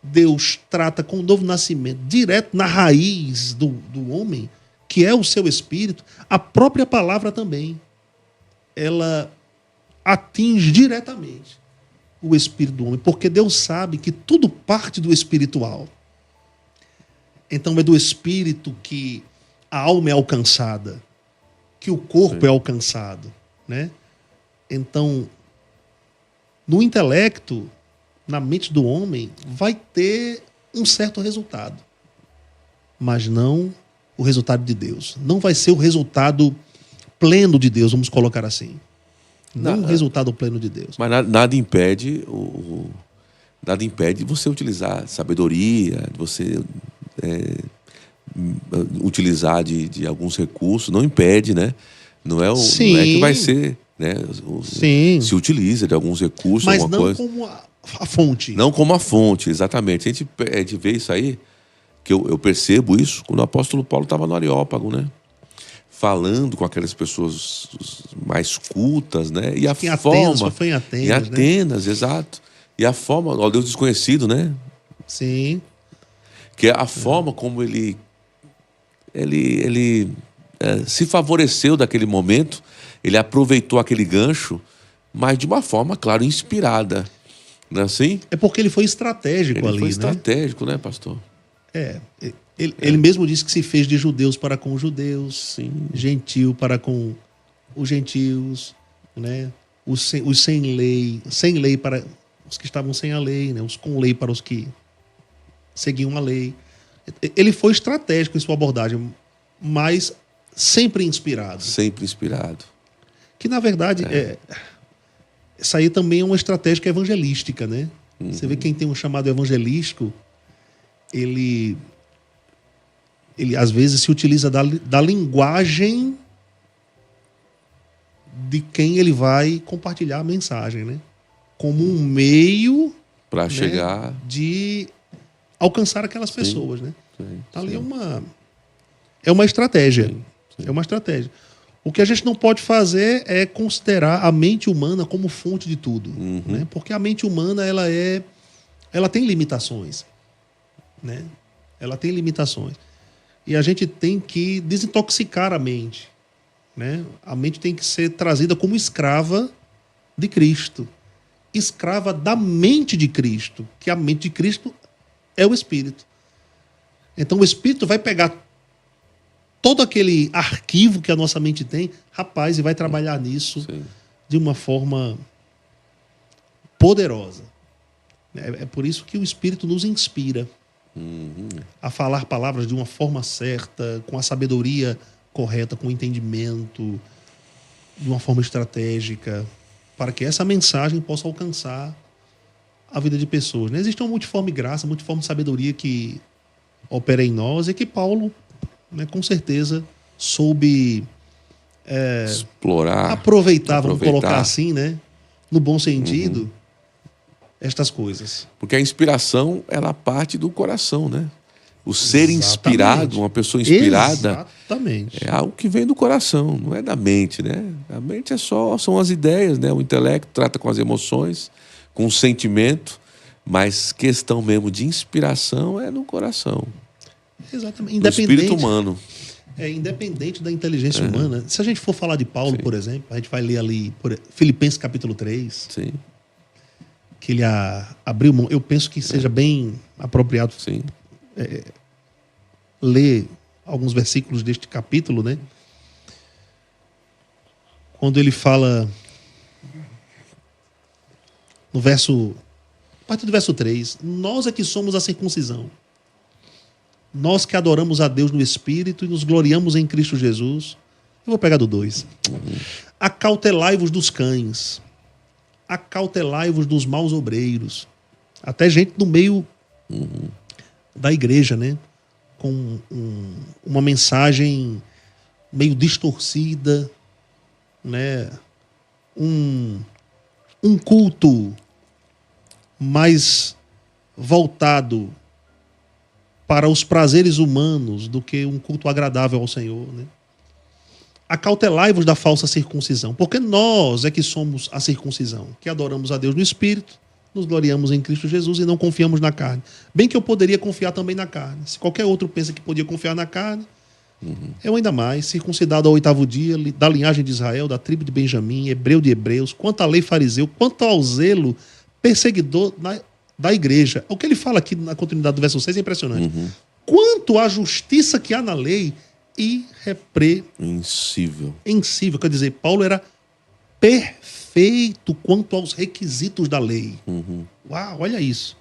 Deus trata com o novo nascimento direto na raiz do homem, que é o seu espírito, a própria palavra também, ela atinge diretamente o espírito do homem, porque Deus sabe que tudo parte do espiritual. Então é do espírito que a alma é alcançada, que o corpo é alcançado, né? Então, no intelecto, na mente do homem, vai ter um certo resultado, mas não o resultado de Deus. Não vai ser o resultado pleno de Deus, vamos colocar assim. Não o resultado pleno de Deus. Mas nada impede nada impede você utilizar sabedoria, você utilizar de alguns recursos, não impede, né? Não é que vai ser, né? Sim. Se utiliza de alguns recursos, Mas alguma não coisa. como a fonte. Não como a fonte, exatamente. A gente vê isso aí, que eu percebo isso, quando o apóstolo Paulo estava no Areópago, né? Falando com aquelas pessoas mais cultas, né? E a Em Atenas, forma... só foi em Atenas, Em Atenas, exato. E a forma... Ó, Deus desconhecido, né? Sim. Que é a forma como ele se favoreceu daquele momento, ele aproveitou aquele gancho, mas de uma forma, claro, inspirada. Não é assim? É porque ele foi estratégico Ele ali, foi né? estratégico, né, pastor? Ele mesmo disse que se fez de judeus para com os judeus, Sim. gentil para com os gentios, né? Os sem lei para os que estavam sem a lei, né? Os com lei para os que seguiam a lei. Ele foi estratégico em sua abordagem, mas sempre inspirado. Sempre inspirado. Que, na verdade, essa aí também é uma estratégia evangelística, né? Você vê quem tem um chamado evangelístico, ele às vezes se utiliza da linguagem de quem ele vai compartilhar a mensagem, né? Como um meio Para né, chegar... de alcançar aquelas pessoas, né? Sim, Ali sim. é uma estratégia. Sim. É uma estratégia. O que a gente não pode fazer é considerar a mente humana como fonte de tudo, né? Porque a mente humana ela tem limitações, né? Ela tem limitações. E a gente tem que desintoxicar a mente, né? A mente tem que ser trazida como escrava de Cristo, escrava da mente de Cristo, que a mente de Cristo é o Espírito. Então o Espírito vai pegar todo aquele arquivo que a nossa mente tem, rapaz, e vai trabalhar nisso Sim. de uma forma poderosa. É por isso que o Espírito nos inspira a falar palavras de uma forma certa, com a sabedoria correta, com o entendimento, de uma forma estratégica, para que essa mensagem possa alcançar a vida de pessoas. Né? Existe uma multiforme graça, multiforme sabedoria que opera em nós e que Paulo, né, com certeza, soube Explorar. aproveitar, vamos aproveitar. colocar assim, né? No bom sentido, estas coisas. Porque a inspiração, ela parte do coração, né? O ser inspirado, uma pessoa inspirada, exatamente, é algo que vem do coração, não é da mente, né? A mente são as ideias, né? O intelecto trata com as emoções, com o sentimento, mas questão mesmo de inspiração é no coração, exatamente. do espírito humano. Independente da inteligência humana. Se a gente for falar de Paulo, por exemplo, a gente vai ler ali Filipenses capítulo 3, Sim, que ele abriu mão. Eu penso que seja bem apropriado sim. ler alguns versículos deste capítulo, né? Quando ele fala a partir do verso 3, nós é que somos a circuncisão. Nós que adoramos a Deus no Espírito e nos gloriamos em Cristo Jesus. Eu vou pegar do 2. Acautelai-vos dos cães. Acautelai-vos dos maus obreiros. Até gente no meio da igreja, né? Com uma mensagem meio distorcida, né? Um culto mais voltado para os prazeres humanos do que um culto agradável ao Senhor, né? Acautelai-vos da falsa circuncisão, porque nós é que somos a circuncisão, que adoramos a Deus no Espírito, nos gloriamos em Cristo Jesus e não confiamos na carne. Bem que eu poderia confiar também na carne. Se qualquer outro pensa que podia confiar na carne, eu ainda mais, circuncidado ao 8º dia, da linhagem de Israel, da tribo de Benjamim, hebreu de hebreus, quanto à lei fariseu, quanto ao zelo perseguidor da igreja. O que ele fala aqui na continuidade do verso 6 é impressionante. Quanto à justiça que há na lei, irrepreensível. Quer dizer, Paulo era perfeito quanto aos requisitos da lei. Uau, olha isso.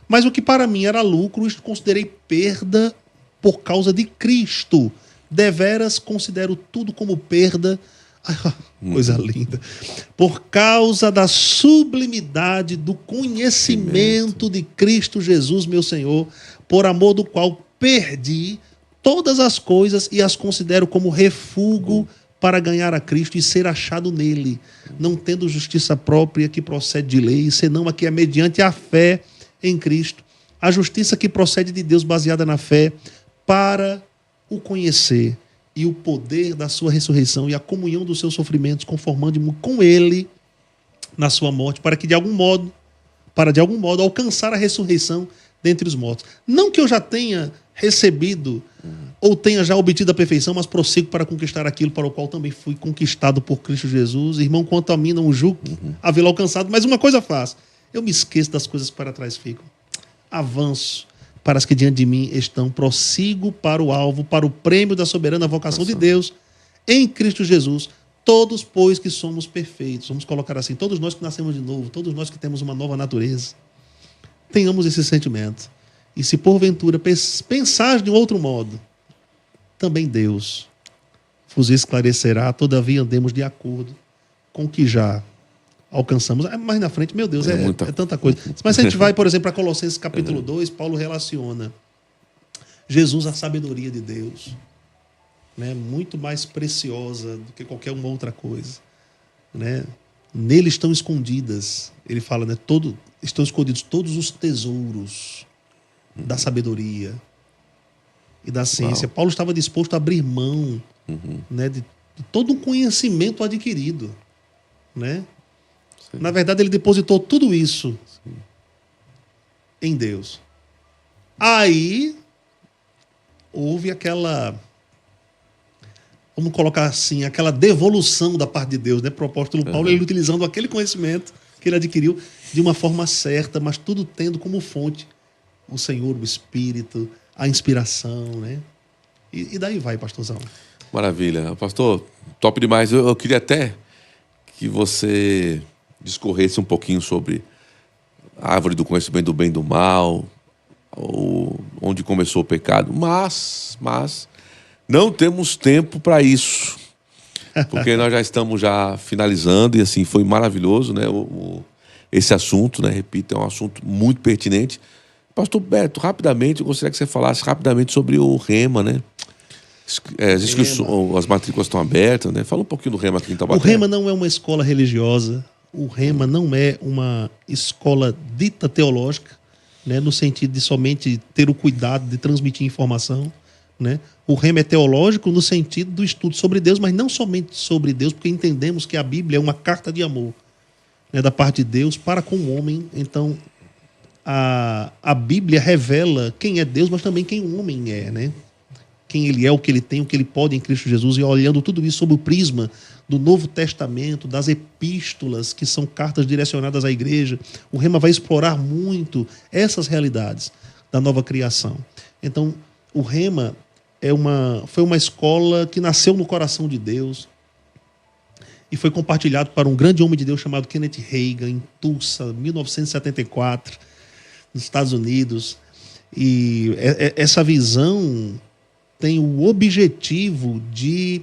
Mas o que para mim era lucro, isto considerei perda por causa de Cristo. Deveras considero tudo como perda. Coisa linda. Por causa da sublimidade do conhecimento de Cristo Jesus, meu Senhor, por amor do qual perdi todas as coisas e as considero como refúgio para ganhar a Cristo e ser achado nele, não tendo justiça própria que procede de lei, senão a que é mediante a fé em Cristo, a justiça que procede de Deus baseada na fé, para o conhecer e o poder da sua ressurreição e a comunhão dos seus sofrimentos, conformando-me com ele na sua morte, para de algum modo alcançar a ressurreição dentre os mortos. Não que eu já tenha recebido ou tenha já obtido a perfeição, mas prossigo para conquistar aquilo para o qual também fui conquistado por Cristo Jesus. Irmão, quanto a mim, não julgo havê-lo alcançado, mas uma coisa faço: eu me esqueço das coisas que para trás ficam. Avanço para as que diante de mim estão, prossigo para o alvo, para o prêmio da soberana vocação de Deus em Cristo Jesus. Todos, pois, que somos perfeitos, vamos colocar assim, todos nós que nascemos de novo, todos nós que temos uma nova natureza, tenhamos esse sentimento. E se porventura pensar de um outro modo, também Deus vos esclarecerá, todavia andemos de acordo com o que já alcançamos. Mais na frente, meu Deus, é tanta coisa. Mas se a gente vai, por exemplo, para Colossenses capítulo 2, Paulo relaciona Jesus à sabedoria de Deus, né? Muito mais preciosa do que qualquer uma outra coisa, né? Nele estão escondidas, ele fala, né? Estão escondidos todos os tesouros da sabedoria e da ciência. Paulo estava disposto a abrir mão, né, de todo um conhecimento adquirido, né? Na verdade, ele depositou tudo isso em Deus. Aí houve aquela, vamos colocar assim, aquela devolução da parte de Deus, né? Para o apóstolo Paulo, ele utilizando aquele conhecimento que ele adquiriu de uma forma certa, mas tudo tendo como fonte o Senhor, o Espírito, a inspiração, né? E daí vai, pastorzão. Maravilha. Pastor, top demais. Eu queria até que você discorresse um pouquinho sobre a árvore do conhecimento do bem e do mal, onde começou o pecado, mas não temos tempo para isso, porque nós já estamos finalizando e assim foi maravilhoso, né? Esse assunto, né? Repito, é um assunto muito pertinente. Pastor Beto, rapidamente, eu gostaria que você falasse rapidamente sobre o Rema, né? As matrículas estão abertas, né? Fala um pouquinho do Rema aqui em Taubaté. O Rema não é uma escola religiosa. O Rema não é uma escola dita teológica. né, no sentido de somente ter o cuidado de transmitir informação, né? O rema é teológico no sentido do estudo sobre Deus, mas não somente sobre Deus, porque entendemos que a Bíblia é uma carta de amor, né, da parte de Deus para com o homem. Então, a Bíblia revela quem é Deus, mas também quem o homem é, né? Quem ele é, o que ele tem, o que ele pode em Cristo Jesus, e olhando tudo isso sob o prisma do Novo Testamento, das epístolas, que são cartas direcionadas à igreja, o rema vai explorar muito essas realidades da nova criação. Então, o rema foi uma escola que nasceu no coração de Deus e foi compartilhado para um grande homem de Deus chamado Kenneth Hagin, em Tulsa, 1974, nos Estados Unidos. E essa visão tem o objetivo de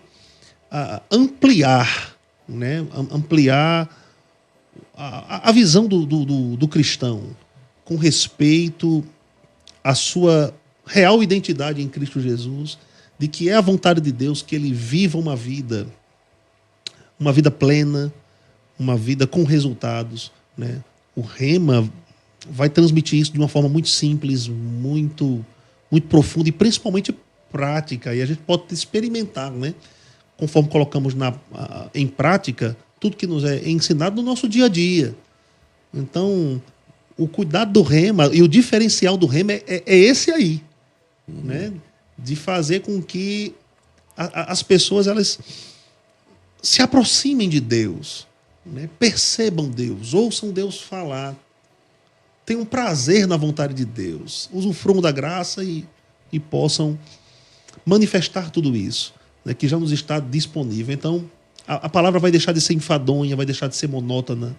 ampliar, né? Ampliar a visão do cristão com respeito à sua real identidade em Cristo Jesus, de que é a vontade de Deus que ele viva uma vida plena, uma vida com resultados, né? O rema vai transmitir isso de uma forma muito simples, muito profunda e principalmente prática, e a gente pode experimentar, né? Conforme colocamos em prática tudo que nos é ensinado no nosso dia a dia. Então, o cuidado do rema e o diferencial do rema é esse aí, né? De fazer com que as pessoas elas se aproximem de Deus, né? Percebam Deus, ouçam Deus falar, tenham prazer na vontade de Deus, usufruam da graça e possam manifestar tudo isso, né, que já nos está disponível. Então, a palavra vai deixar de ser enfadonha, vai deixar de ser monótona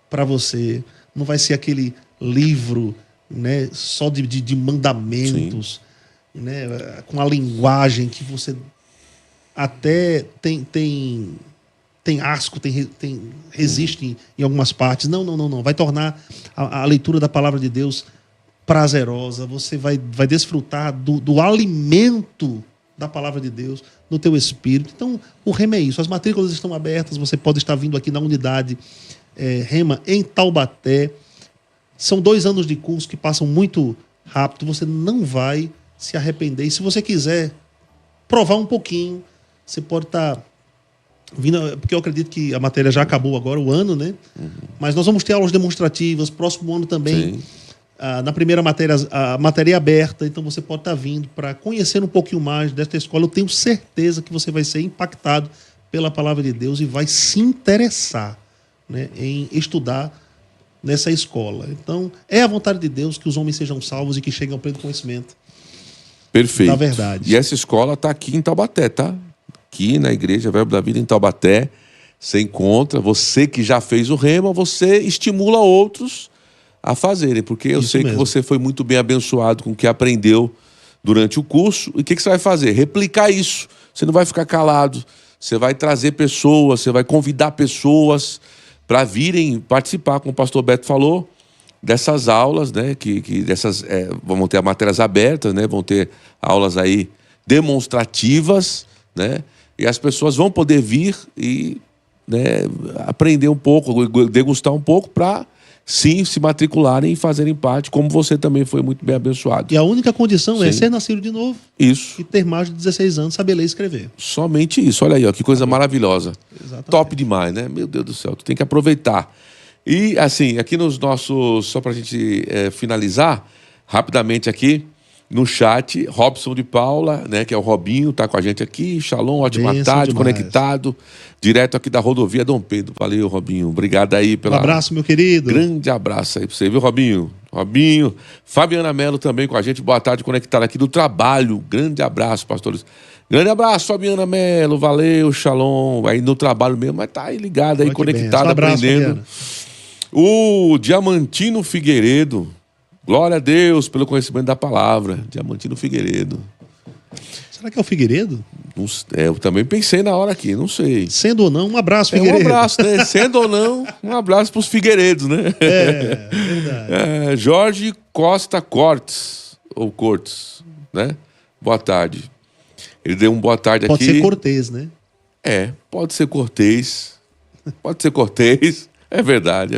para você. Não vai ser aquele livro, né, só de mandamentos, né, com a linguagem que você até tem asco, resiste em algumas partes. Não. Vai tornar a leitura da palavra de Deus prazerosa. Você vai desfrutar do alimento da palavra de Deus no teu espírito. Então, o rema é isso. As matrículas estão abertas. Você pode estar vindo aqui na unidade Rema em Taubaté. São 2 anos de curso que passam muito rápido. Você não vai se arrepender. E se você quiser provar um pouquinho, você pode estar vindo, porque eu acredito que a matéria já acabou agora, o ano, né? Mas nós vamos ter aulas demonstrativas, próximo ano também. Sim. Na primeira matéria, a matéria é aberta, então você pode estar vindo para conhecer um pouquinho mais desta escola. Eu tenho certeza que você vai ser impactado pela palavra de Deus e vai se interessar, né, em estudar nessa escola. Então, é a vontade de Deus que os homens sejam salvos e que cheguem ao pleno conhecimento Perfeito. da verdade. E essa escola está aqui em Taubaté, tá? Aqui na Igreja Verbo da Vida em Taubaté. Você encontra, você que já fez o rema, você estimula outros a fazerem, porque eu sei que você foi muito bem abençoado com o que aprendeu durante o curso. E o que você vai fazer? Replicar isso. Você não vai ficar calado. Você vai trazer pessoas, você vai convidar pessoas para virem participar, como o pastor Beto falou, dessas aulas, né? Vão ter matérias abertas, né? Vão ter aulas aí demonstrativas, né? E as pessoas vão poder vir e, né, aprender um pouco, degustar um pouco para sim se matricularem e fazerem parte, como você também foi muito bem abençoado. E a única condição é ser nascido de novo. Isso. E ter mais de 16 anos, saber ler e escrever. Somente isso. Olha aí, ó, que coisa maravilhosa. Exatamente. Top demais, né? Meu Deus do céu, tu tem que aproveitar. E assim, aqui nos nossos, só pra gente finalizar, rapidamente aqui, no chat, Robson de Paula, né, que é o Robinho, tá com a gente aqui. Shalom, ótima tarde, demais. Conectado, direto aqui da rodovia Dom Pedro. Valeu, Robinho. Obrigado aí pela... Um abraço, meu querido. Grande abraço aí pra você, viu, Robinho? Robinho. Fabiana Mello também com a gente. Boa tarde, conectada aqui do trabalho. Grande abraço, pastores. Grande abraço, Fabiana Mello. Valeu, Shalom. Aí no trabalho mesmo, mas tá aí ligado aí, conectado, aprendendo. O Diamantino Figueiredo. Glória a Deus pelo conhecimento da palavra. Diamantino Figueiredo. Será que é o Figueiredo? Eu também pensei na hora aqui, não sei. Sendo ou não, um abraço, Figueiredo. Um abraço, né? Sendo ou não, um abraço pros Figueiredos, né? Verdade. Jorge Costa Cortes, ou Cortes, né? Boa tarde. Ele deu um boa tarde Pode aqui. ser Cortês, né? Pode ser Cortês. Pode ser Cortês. É verdade.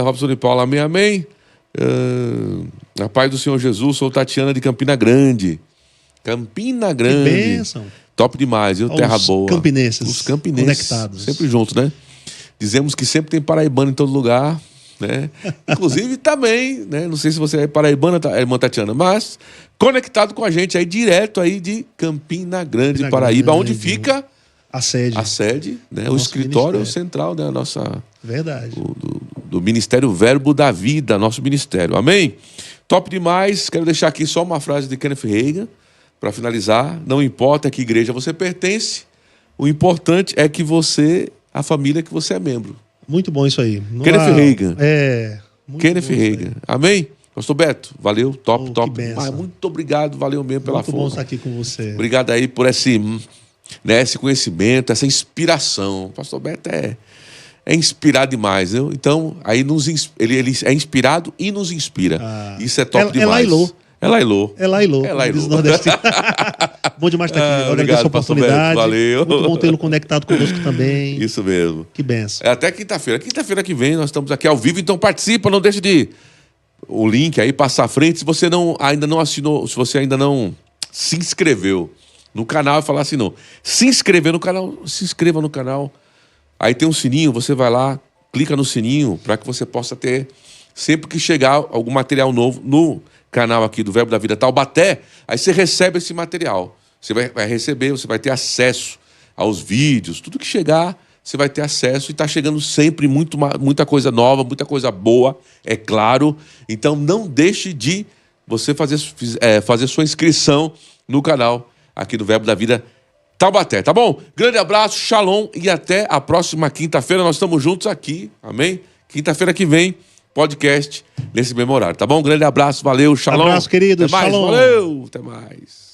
Robson e Paula, amém, amém. A paz do Senhor Jesus, sou Tatiana de Campina Grande. Campina Grande. Que bênção. Top demais, viu? Terra boa. Os campinenses conectados. Sempre juntos, né? Dizemos que sempre tem paraibano em todo lugar, né? Inclusive também, né? Não sei se você é paraibana, irmã Tatiana, mas conectado com a gente aí direto aí de Campina Grande, Paraíba, onde fica a sede, né? O escritório central, né? Verdade. Do Ministério Verbo da Vida, nosso ministério. Amém? Top demais. Quero deixar aqui só uma frase de Kenneth Hagin para finalizar. Não importa a que igreja você pertence, o importante é que a família que você é membro. Muito bom isso aí. Kenneth Hagin. Kenneth Hagin. Amém? Pastor Beto, valeu, top. Benção. Muito obrigado, valeu mesmo pela força. Muito bom estar aqui com você. Obrigado aí por esse conhecimento, essa inspiração. Pastor Beto é inspirado demais, viu? Então, aí ele é inspirado e nos inspira. Isso é top demais. É Lailô. Diz o nordestino. Bom demais estar aqui. Obrigado, a oportunidade. Valeu. Muito bom tê-lo conectado conosco também. Isso mesmo. Que benção. Até quinta-feira. Quinta-feira que vem nós estamos aqui ao vivo, então participa, não deixe de o link aí passar à frente. Se você ainda não assinou, se você ainda não se inscreveu no canal, eu falar assim, não. Se inscreva no canal. Aí tem um sininho, você vai lá, clica no sininho para que você possa ter, sempre que chegar algum material novo no canal aqui do Verbo da Vida Taubaté, aí você recebe esse material. Você vai receber, você vai ter acesso aos vídeos, tudo que chegar, você vai ter acesso e está chegando sempre muita coisa nova, muita coisa boa, é claro. Então não deixe de você fazer sua inscrição no canal aqui do Verbo da Vida Taubaté, tá bom? Grande abraço, shalom e até a próxima quinta-feira. Nós estamos juntos aqui, amém? Quinta-feira que vem, podcast nesse mesmo horário, tá bom? Grande abraço, valeu, shalom. Abraço, querido, até mais, shalom. Valeu, até mais.